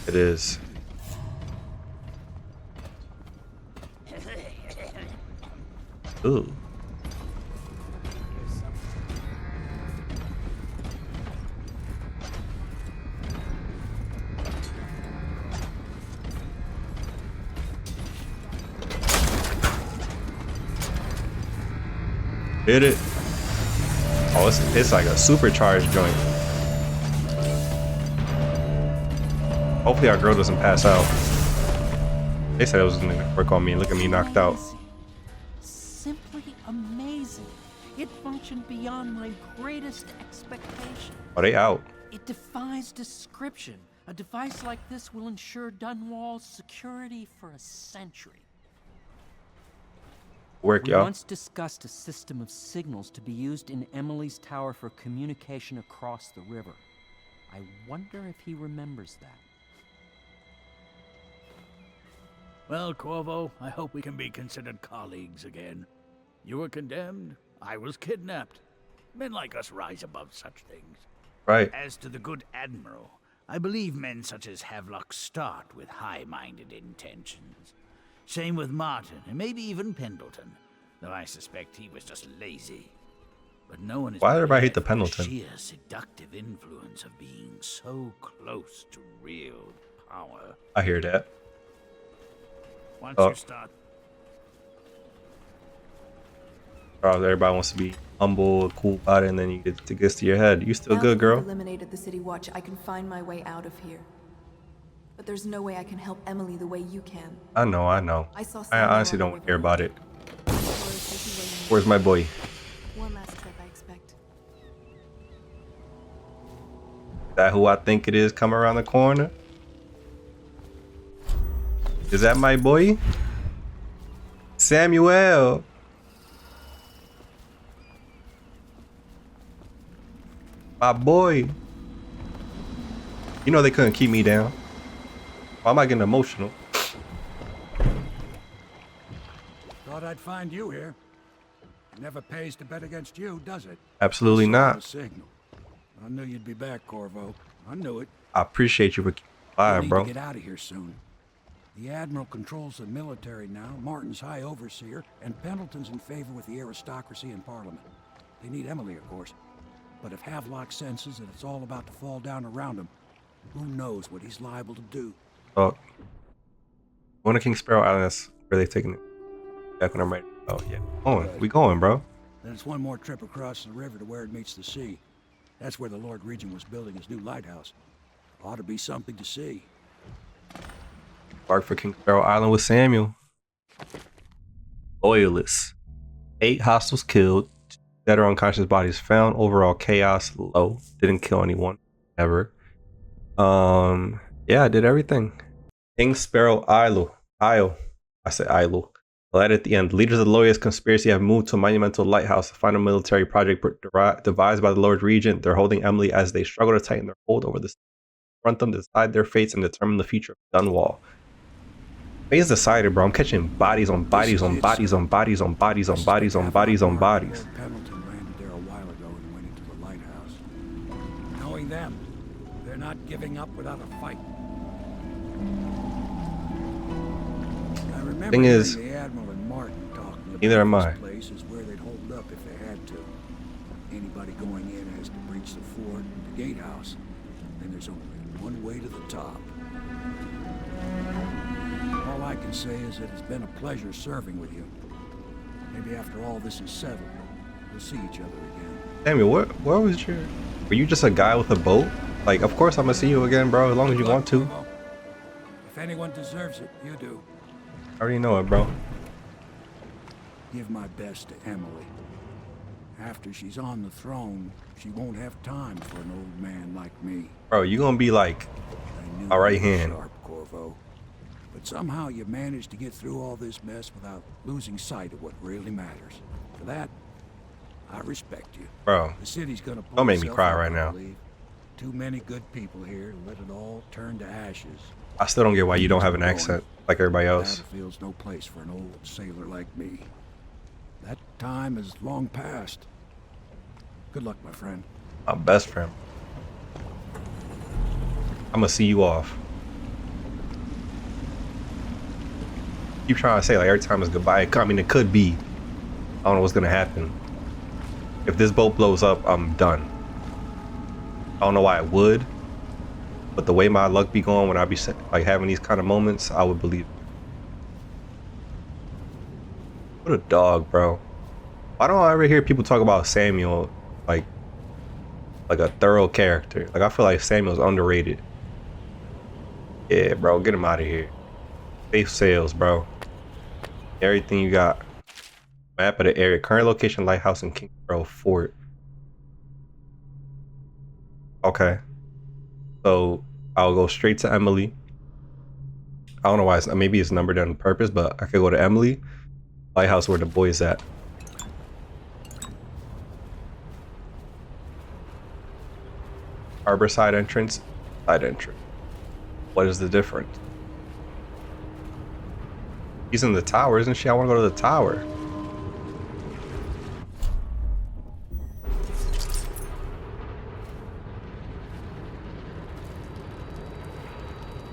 It is. Ooh. Hit it. Oh, it's like a supercharged joint. Hopefully our girl doesn't pass out. They said it was gonna work on me and look at me knocked out. Simply amazing. It functioned beyond my greatest expectation. Oh, they out. It defies description. A device like this will ensure Dunwall's security for a century. Work, We y'all. once discussed a system of signals to be used in Emily's tower for communication across the river. I wonder if he remembers that. Well, Corvo, I hope we can be considered colleagues again. You were condemned, I was kidnapped. Men like us rise above such things. Right. As to the good Admiral, I believe men such as Havelock start with high-minded intentions. Same with Martin, and maybe even Pendleton, though I suspect he was just lazy. But no one is Why did everybody hate the prepared for Pendleton? sheer seductive influence of being so close to real power. I hear that. Once Oh. you start, Charles, everybody wants to be humble, cool about it, and then you gets to your head. You still Now good, that we've girl? eliminated the City Watch, I can find my way out of here. But there's no way I can help Emily the way you can. I know. I honestly don't care about it. Where's my boy? One last trip, I expect. That who I think it is coming around the corner? Is that my boy? Samuel. My boy. You know they couldn't keep me down. Why am I getting emotional? Thought I'd find you here. Never pays to bet against you, does it? Absolutely I saw not. the signal. I knew you'd be back, Corvo. I knew it. I appreciate you for keeping We alive, need bro. to get out of here soon. The Admiral controls the military now, Martin's High Overseer, and Pendleton's in favor with the aristocracy and Parliament. They need Emily, of course. But if Havelock senses that it's all about to fall down around him, who knows what he's liable to do. Oh. Going to King Sparrow Island, that's where they taking it. Back when I'm ready. Oh, yeah. We going, bro. Then it's one more trip across the river to where it meets the sea. That's where the Lord Regent was building his new lighthouse. Ought to be something to see. Bark for King Sparrow Island with Samuel. Loyalists. 8 hostiles killed. Dead or unconscious bodies found. Overall chaos low. Didn't kill anyone. Ever. Yeah, I did everything. King Sparrow Isle. I said Isle. Light at the end. Leaders of the Loyalist conspiracy have moved to a monumental lighthouse, the final military project devised by the Lord Regent. They're holding Emily as they struggle to tighten their hold over this. Confront them, decide their fates, and determine the future of Dunwall. Phase decided, bro. I'm catching bodies on bodies on bodies on bodies on bodies on bodies on bodies on bodies. Lord Pendleton landed there a while ago and went into the lighthouse. Knowing them, they're not giving up without a fight. I remember Thing is, the Admiral and Martin talking neither am about I. this place is where they'd hold up if they had to. Anybody going in has to breach the fort, the gatehouse. Then there's only one way to the top. All I can say is that it's been a pleasure serving with you. Maybe after all this is settled, we'll see each other again. Samuel, where was your... Were you just a guy with a boat? Like, of course I'm gonna see you again, bro, as long as you want to. If anyone deserves it, you do. I already know it, bro. Give my best to Emily. After she's on the throne, she won't have time for an old man like me. Bro, you gonna be like my right hand. Sharp, Corvo. But somehow you managed to get through all this mess without losing sight of what really matters. For that, I respect you. Bro, the city's gonna pull don't make me itself cry up, right I now. believe. Too many good people here to let it all turn to ashes. I still don't get why you don't have an accent like everybody else. Battlefield's no place for an old sailor like me. That time is long past. Good luck, my friend. My best friend. I'm gonna see you off. Keep trying to say like every time it's goodbye. I mean, it could be. I don't know what's gonna happen. If this boat blows up, I'm done. I don't know why it would, but the way my luck be going when I be like having these kind of moments, I would believe. What a dog, bro. Why don't I ever hear people talk about Samuel like a thorough character? Like I feel like Samuel's underrated. Yeah, bro, get him out of here. Safe sails, bro. Everything you got. Map of the area. Current location, lighthouse in Kingsborough Fort. Okay. So I'll go straight to Emily. I don't know why maybe it's numbered on purpose, but I could go to Emily. Lighthouse where the boy's at. Harbor side entrance, side entrance. What is the difference? He's in the tower, isn't she? I want to go to the tower.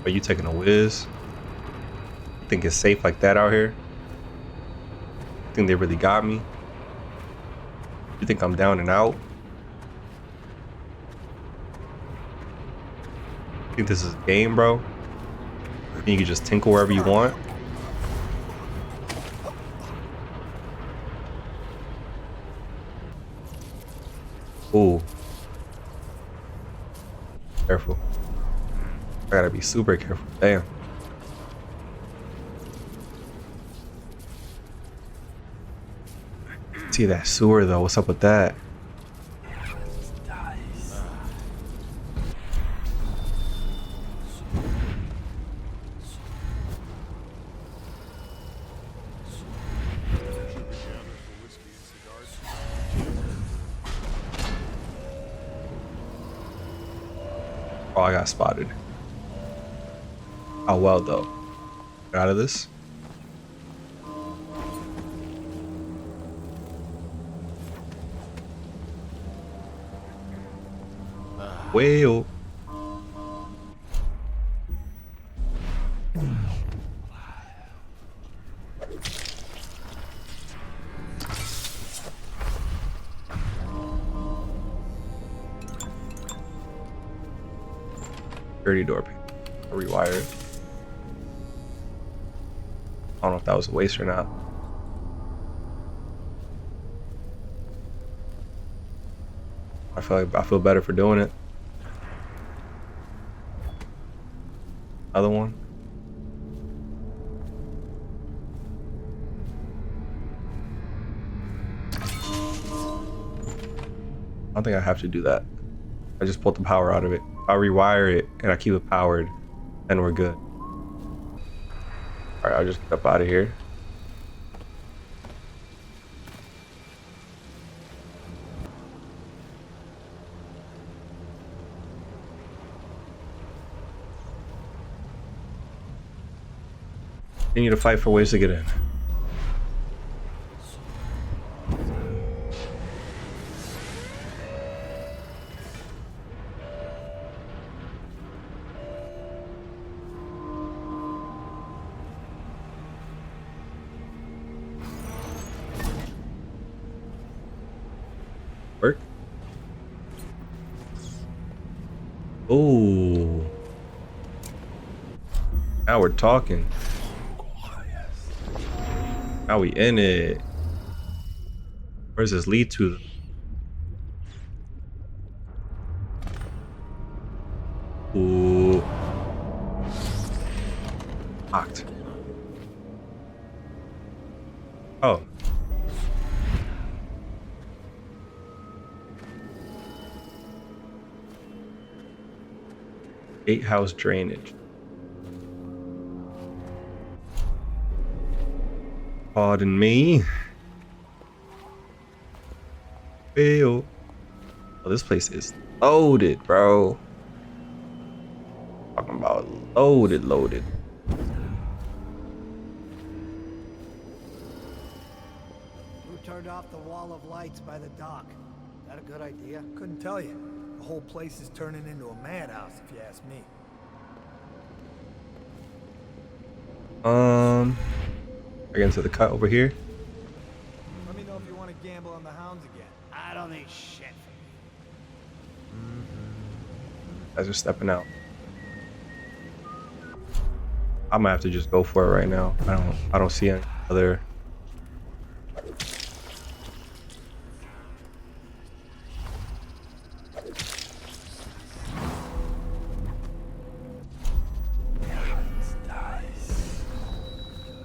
Are you taking a whiz? You think it's safe like that out here? You think they really got me? You think I'm down and out? You think this is a game, bro? And you can just tinkle wherever you want? Ooh. Careful. I gotta be super careful. Damn. See that sewer though. What's up with that? Oh, I got spotted. Oh well though. Get out of this. Whale. Dirty door. I'll rewire it. I don't know if that was a waste or not. I feel better for doing it. Other one. I don't think I have to do that. I just pulled the power out of it. I'll rewire it and I keep it powered, and we're good. All right, I'll just get up out of here. Continue to fight for ways to get in. Work. Oh. Now we're talking. Now we in it. Where does this lead to? Ooh. Locked. Oh. Gatehouse drainage. Pardon me. Ew. Oh, this place is loaded, bro. Talking I'm about loaded. Who turned off the wall of lights by the dock? Is that a good idea? Couldn't tell you. The whole place is turning into a madhouse, if you ask me. I get into the cut over here. Let me know if you want to gamble on the hounds again. I don't need shit. Guys are stepping out. I might have to just go for it right now. I don't see any other.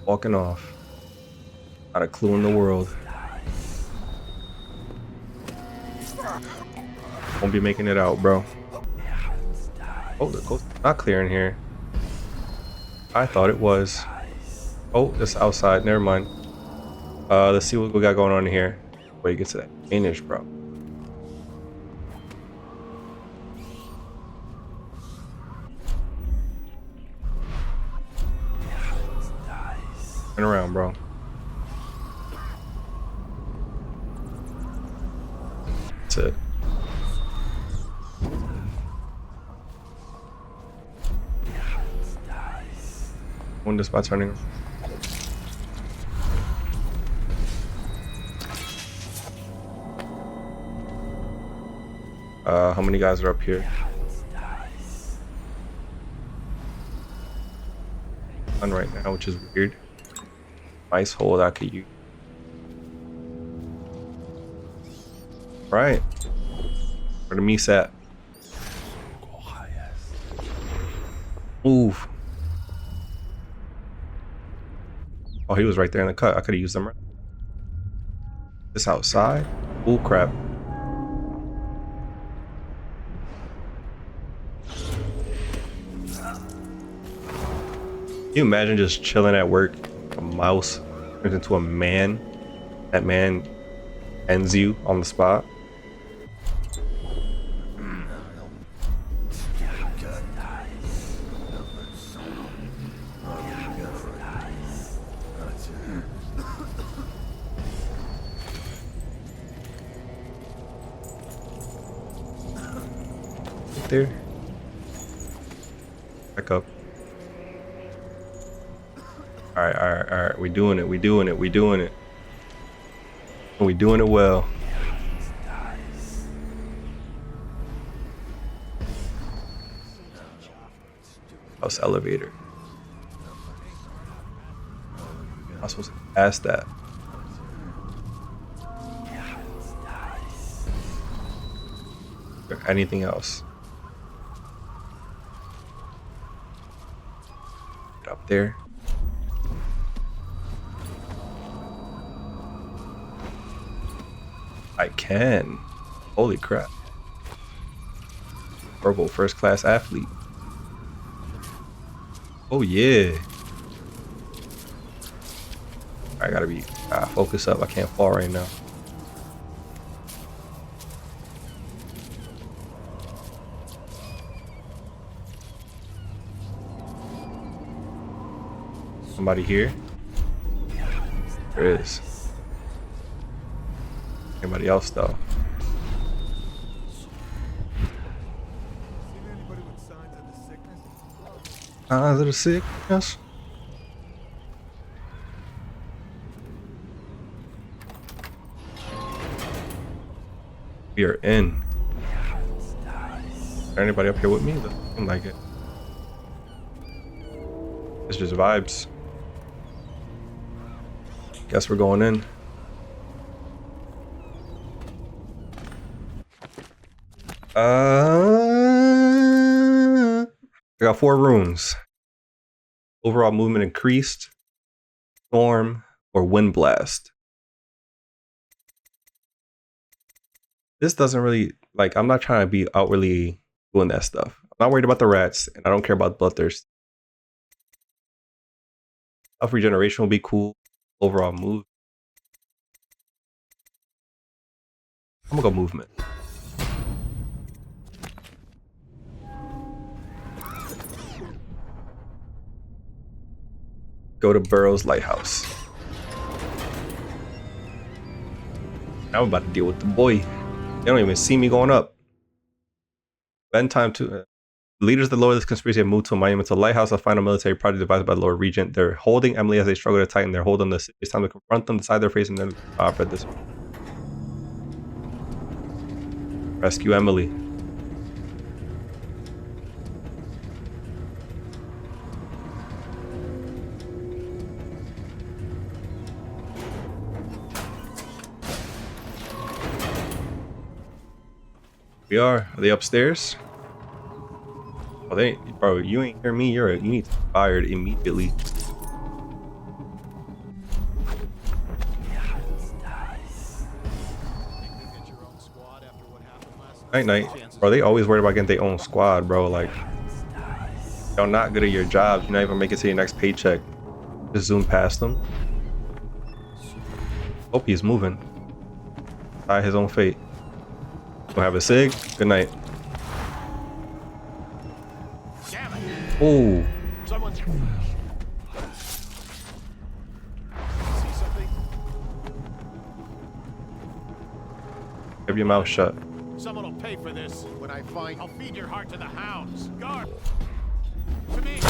Walking off. Not a clue in the world. Won't be making it out, bro. Oh, the coast not clear in here. I thought it was. Oh, it's outside. Never mind. Let's see what we got going on here. Wait, get to that finish, bro. Turn around, bro. That's it. When this by turning. How many guys are up here? One right now, which is weird. Nice hold I could use. Right. Where the meat's at? Move. Oh, he was right there in the cut. I could have used them. This outside? Oh, crap. Can you imagine just chilling at work? A mouse turns into a man. That man ends you on the spot. There. Back up. All right. We doing it. And we doing it well. House elevator. I'm not supposed to ask that. Is there anything else? Get up there. I can. Holy crap. Purple first class athlete. Oh yeah. I gotta be focus up. I can't fall right now. Somebody here? There is. Anybody else though? Signs of the sickness? We are in. Is there anybody up here with me? Doesn't seem like it. It's just vibes. Guess we're going in. I got 4 runes. Overall movement increased, storm, or wind blast. This doesn't really, like, I'm not trying to be outwardly doing that stuff. I'm not worried about the rats, and I don't care about bloodthirst. Health regeneration will be cool. Overall move. I'm gonna go movement. Go to Burroughs Lighthouse. Now I'm about to deal with the boy. They don't even see me going up. Spend time to... leaders of the Loyalist conspiracy have moved to a monumental lighthouse, a final military project devised by the Lord Regent. They're holding Emily as they struggle to tighten their hold on the city. It's time to confront them, decide their fate, and then read this. Rescue Emily. Are they upstairs? Oh, bro, you ain't hear me. You need to be fired immediately. Night. Bro, they always worried about getting their own squad, bro. Like, you're not good at your jobs. You're not even make it to your next paycheck. Just zoom past them. Hope he's moving. Die his own fate. Don't have a sig. Good night. Oh. Keep your mouth shut. Someone will pay for this. When I find, I'll feed your heart to the hounds. Guard. To me.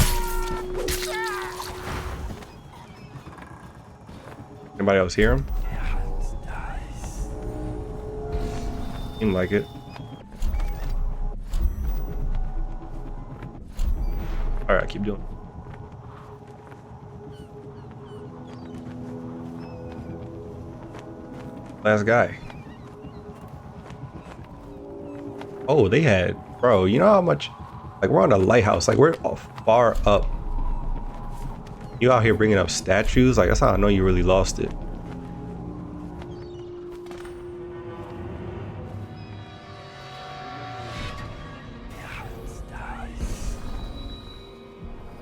Anybody else hear him? Seemed like it. All right, keep doing. Last guy. Oh, they had, bro, you know how much, like, we're on a lighthouse, like, we're far up. You out here bringing up statues, like, that's how I know you really lost it.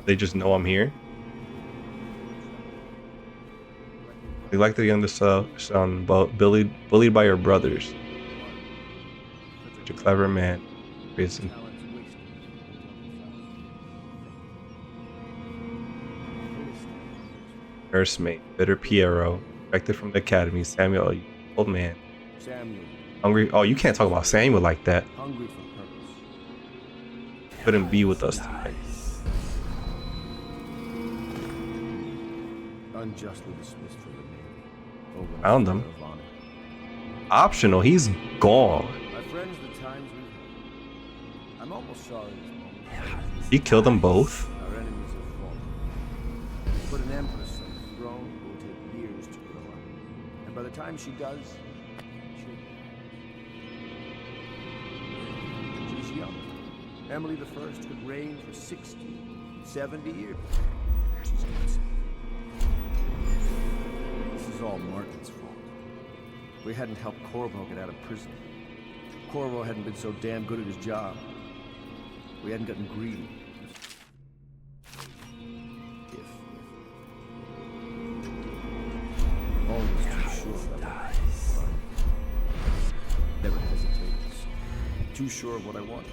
They just know I'm here. They like the youngest son, but bullied by your brothers. Such a clever man. Nursemaid, bitter Piero, directed from the academy. Samuel, you old man. Samuel. Hungry. Oh, you can't talk about Samuel like that. Hungry for purpose. Couldn't be with us tonight. Unjustly dismissed from the Navy. Found him. Optional. He's gone. My friends, the times we've had. I'm almost sorry this moment. He killed them both. Our enemies have fallen. To put an empress on the throne will take years to grow up. And by the time she does, she's young. Emily the First could reign for 60, 70 years. She's innocent. This is all Martin's fault. We hadn't helped Corvo get out of prison. Corvo hadn't been so damn good at his job. We hadn't gotten greedy. Always too sure about what never hesitated. Too sure of what I wanted.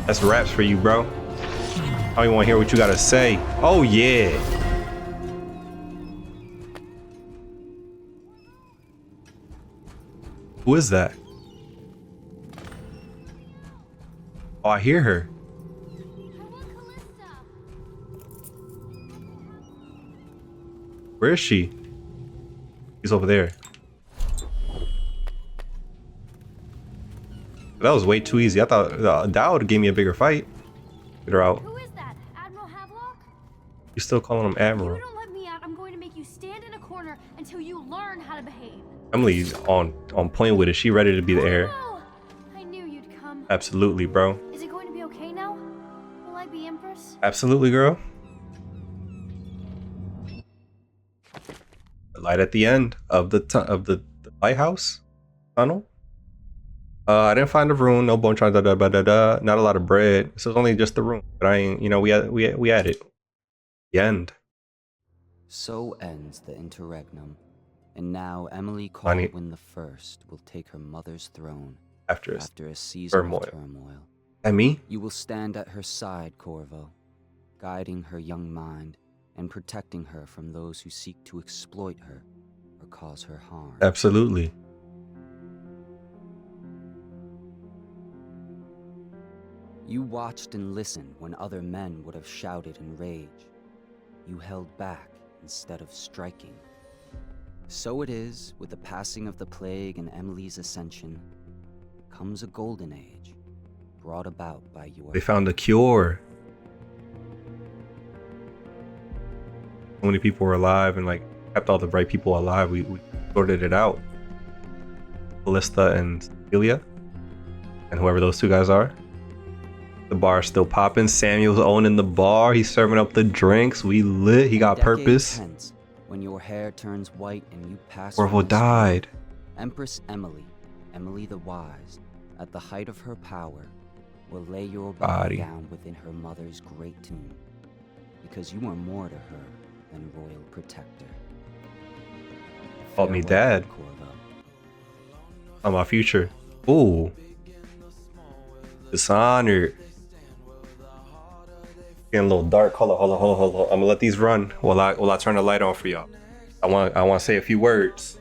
That's raps for you, bro. I don't even want to hear what you gotta say. Oh yeah. Who is that? Oh, I hear her. Where is she? He's over there. That was way too easy. I thought that would have gave me a bigger fight. Get her out. Who is that? Admiral Havelock? You still calling him Admiral? If you don't let me out, I'm going to make you stand in a corner until you learn how to behave. Emily's on point with it. She ready to be the heir. No! I knew you'd come. Absolutely, bro. Is it going to be okay now? Will I be Empress? Absolutely, girl. The light at the end of the lighthouse tunnel. I didn't find a room. No bone char. Not a lot of bread. This is only just the room. But I ain't. You know, we had it. The end. So ends the interregnum. And now Emily Caldwin the First will take her mother's throne after a season of turmoil. And me? You will stand at her side, Corvo, guiding her young mind and protecting her from those who seek to exploit her or cause her harm. Absolutely. You watched and listened when other men would have shouted in rage. You held back instead of striking. So it is with the passing of the plague and Emily's ascension comes a golden age brought about by your... They found a cure. So many people were alive and like kept all the right people alive. We sorted it out. Callista and Celia and whoever those two guys are. The bar's still popping. Samuel's owning the bar. He's serving up the drinks. We lit. He got purpose. Hence, when your hair turns white and you pass... Orville died. Empress Emily, Emily the Wise, at the height of her power, will lay your body down within her mother's great tomb, because you are more to her than royal protector. Called me dad. On my future. Ooh. Dishonored. Getting a little dark. Hold on. I'm gonna let these run while I turn the light on for y'all. I want to say a few words.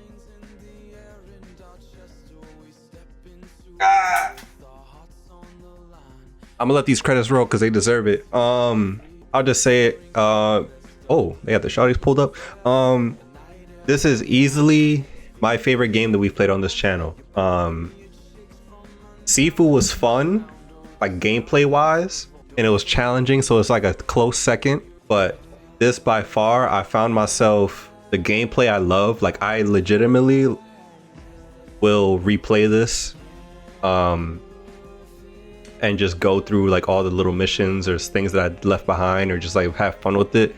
I'm gonna let these credits roll because they deserve it. I'll just say it. Oh, they got the shawties pulled up. This is easily my favorite game that we've played on this channel. Sifu was fun, like gameplay wise, and it was challenging, so it's like a close second. But this by far, I found myself, the gameplay I love. Like I legitimately will replay this and just go through like all the little missions or things that I left behind, or just like have fun with it,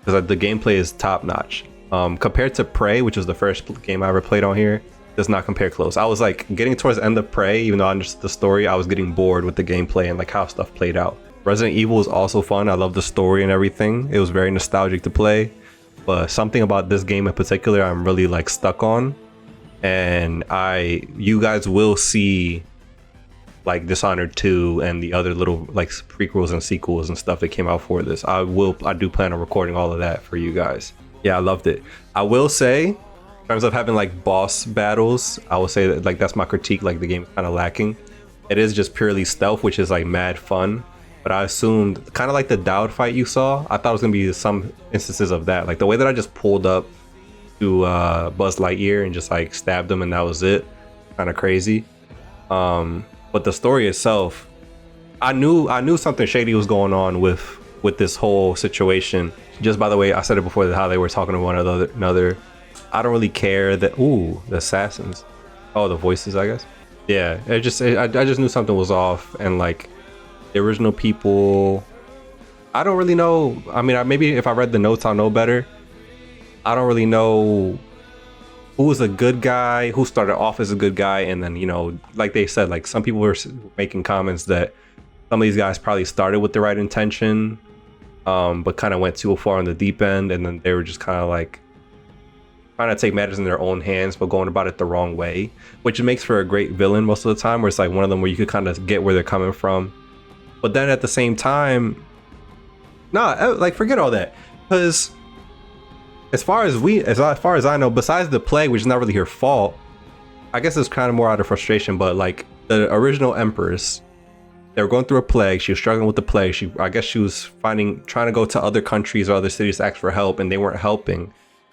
because the gameplay is top notch. Compared to Prey, which was the first game I ever played on here, does not compare close. I was like getting towards the end of Prey, even though I understood the story, I was getting bored with the gameplay and like how stuff played out. Resident Evil is also fun. I love the story and everything. It was very nostalgic to play, but something about this game in particular I'm really like stuck on. And you guys will see like Dishonored 2 and the other little like prequels and sequels and stuff that came out for this. I do plan on recording all of that for you guys. Yeah, I loved it. I will say, in terms of having like boss battles, I will say that like that's my critique. Like the game is kind of lacking. It is just purely stealth, which is like mad fun. But I assumed, kind of like the Dowd fight you saw, I thought it was gonna be some instances of that. Like the way that I just pulled up to Buzz Lightyear and just like stabbed him and that was it. Kind of crazy. But the story itself, I knew something shady was going on with this whole situation. Just by the way, I said it before, how they were talking to one another. I don't really care that. Ooh, the assassins. Oh, the voices, I guess. Yeah, I just knew something was off, and like the original people, I don't really know. I mean, maybe if I read the notes, I'll know better. I don't really know who was a good guy, who started off as a good guy, and then, you know, like they said, like some people were making comments that some of these guys probably started with the right intention, but kind of went too far on the deep end, and then they were just kind of like trying to take matters in their own hands, but going about it the wrong way, which makes for a great villain most of the time, where it's like one of them where you could kind of get where they're coming from. But then at the same time, like forget all that, because as far as I know, besides the plague, which is not really her fault, I guess it's kind of more out of frustration, but like the original Empress, they were going through a plague. She was struggling with the plague. I guess she was trying to go to other countries or other cities to ask for help, and they weren't helping.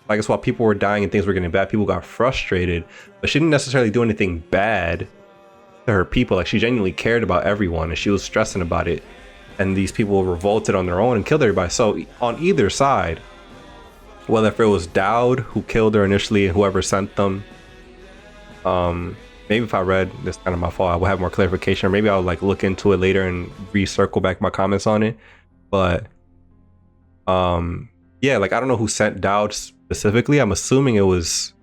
I guess while people were dying and things were getting bad, people got frustrated, but she didn't necessarily do anything bad to her people. Like she genuinely cared about everyone, and she was stressing about it, and these people revolted on their own and killed everybody. So on either side, whether if it was Dowd who killed her initially, whoever sent them, maybe if I read, this kind of my fault, I will have more clarification, or maybe I'll like look into it later and recircle back my comments on it. But yeah, like I don't know who sent Dowd specifically. I'm assuming it was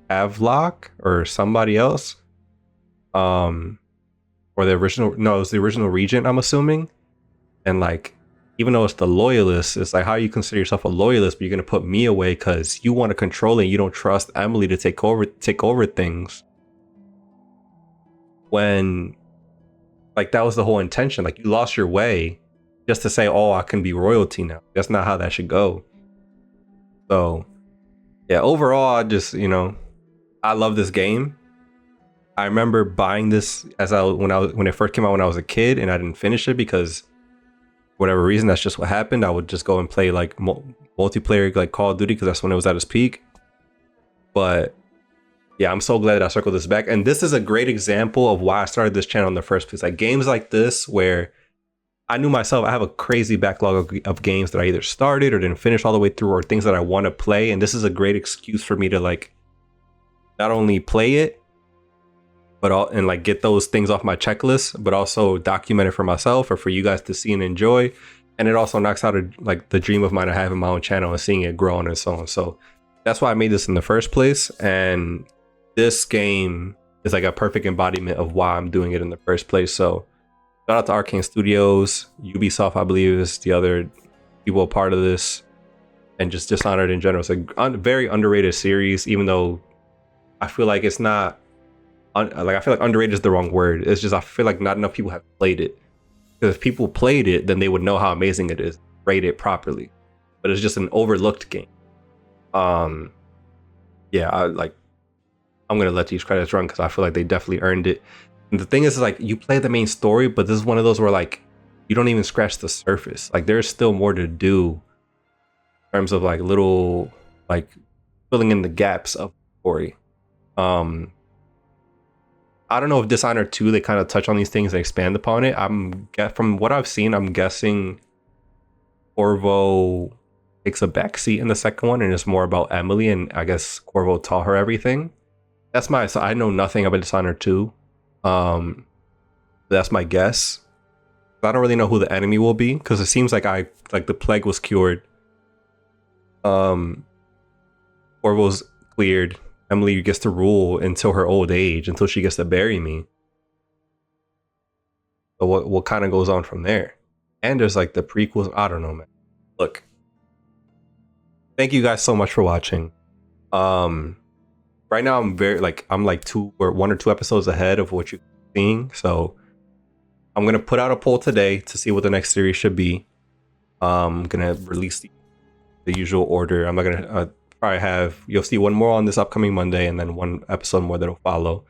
Havelock or somebody else, or the original, no, it was the original regent, I'm assuming. And like, even though it's the loyalists, it's like, how you consider yourself a loyalist, but you're gonna put me away because you want to control it and you don't trust Emily to take over things, when like that was the whole intention. Like you lost your way just to say, oh, I can be royalty now. That's not how that should go. So yeah, overall, I just, I love this game. I remember buying this when it first came out when I was a kid, and I didn't finish it because for whatever reason, that's just what happened. I would just go and play like multiplayer, like Call of Duty, because that's when it was at its peak. But yeah, I'm so glad that I circled this back. And this is a great example of why I started this channel in the first place. Like games like this, where I knew myself, I have a crazy backlog of games that I either started or didn't finish all the way through, or things that I want to play. And this is a great excuse for me to like not only play it, and like get those things off my checklist, but also document it for myself or for you guys to see and enjoy. And it also knocks out like the dream of mine of having my own channel and seeing it grow and so on. So that's why I made this in the first place. And this game is like a perfect embodiment of why I'm doing it in the first place. So shout out to Arcane Studios, Ubisoft, I believe is the other people a part of this, and just Dishonored in general. It's a very underrated series, even though I feel like it's not, I feel like underrated is the wrong word. It's just, I feel like not enough people have played it. Because if people played it, then they would know how amazing it is, rate it properly. But it's just an overlooked game. Yeah, I'm gonna let these credits run because I feel like they definitely earned it. And the thing is like, you play the main story, but this is one of those where like you don't even scratch the surface. Like there's still more to do in terms of like little like filling in the gaps of the story. I don't know if Dishonored 2 they kind of touch on these things and expand upon it. From what I've seen, I'm guessing Corvo takes a backseat in the second one and it's more about Emily, and I guess Corvo taught her everything. So I know nothing about Dishonored 2. That's my guess. I don't really know who the enemy will be because it seems like the plague was cured. Corvo's cleared. Emily gets to rule until her old age, until she gets to bury me. So what kind of goes on from there? And there's like the prequels. I don't know, man. Look, thank you guys so much for watching. Right now I'm like 1 or 2 episodes ahead of what you're seeing. So I'm gonna put out a poll today to see what the next series should be. I'm gonna release the usual order. I'm not gonna you'll see one more on this upcoming Monday and then one episode more that'll follow.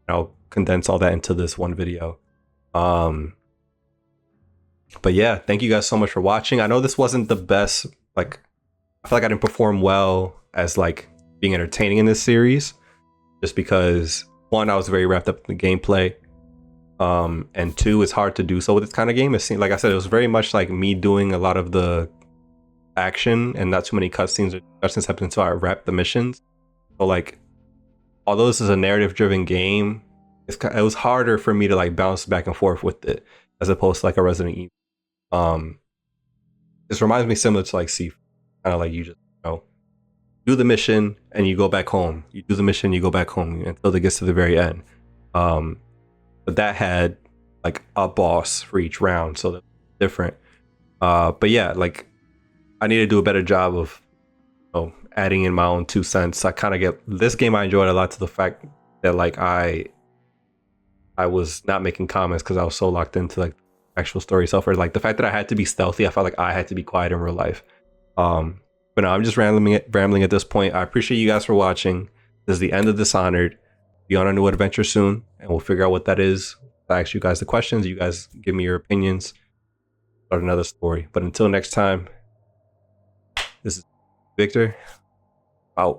And I'll condense all that into this one video. But yeah, thank you guys so much for watching. I know this wasn't the best, like I feel like I didn't perform well as like being entertaining in this series, just because 1, I was very wrapped up in the gameplay, and 2, it's hard to do so with this kind of game. It seemed, like I said, it was very much like me doing a lot of the action and not too many cutscenes happen until I wrap the missions. So like, although this is a narrative driven game, it was harder for me to like bounce back and forth with it as opposed to like a Resident Evil. This reminds me similar to like C, kind of like you just do the mission and you go back home. You do the mission, you go back home until it gets to the very end. But that had like a boss for each round, so that's different. But yeah, like I need to do a better job of adding in my own 2 cents. I kind of get this game. I enjoyed a lot to the fact that like I was not making comments because I was so locked into like actual story itself, or like the fact that I had to be stealthy. I felt like I had to be quiet in real life. But no, I'm just rambling at this point. I appreciate you guys for watching. This is the end of Dishonored. Be on a new adventure soon, and we'll figure out what that is. I ask you guys the questions. You guys give me your opinions. Start another story. But until next time, this is Victor. Out.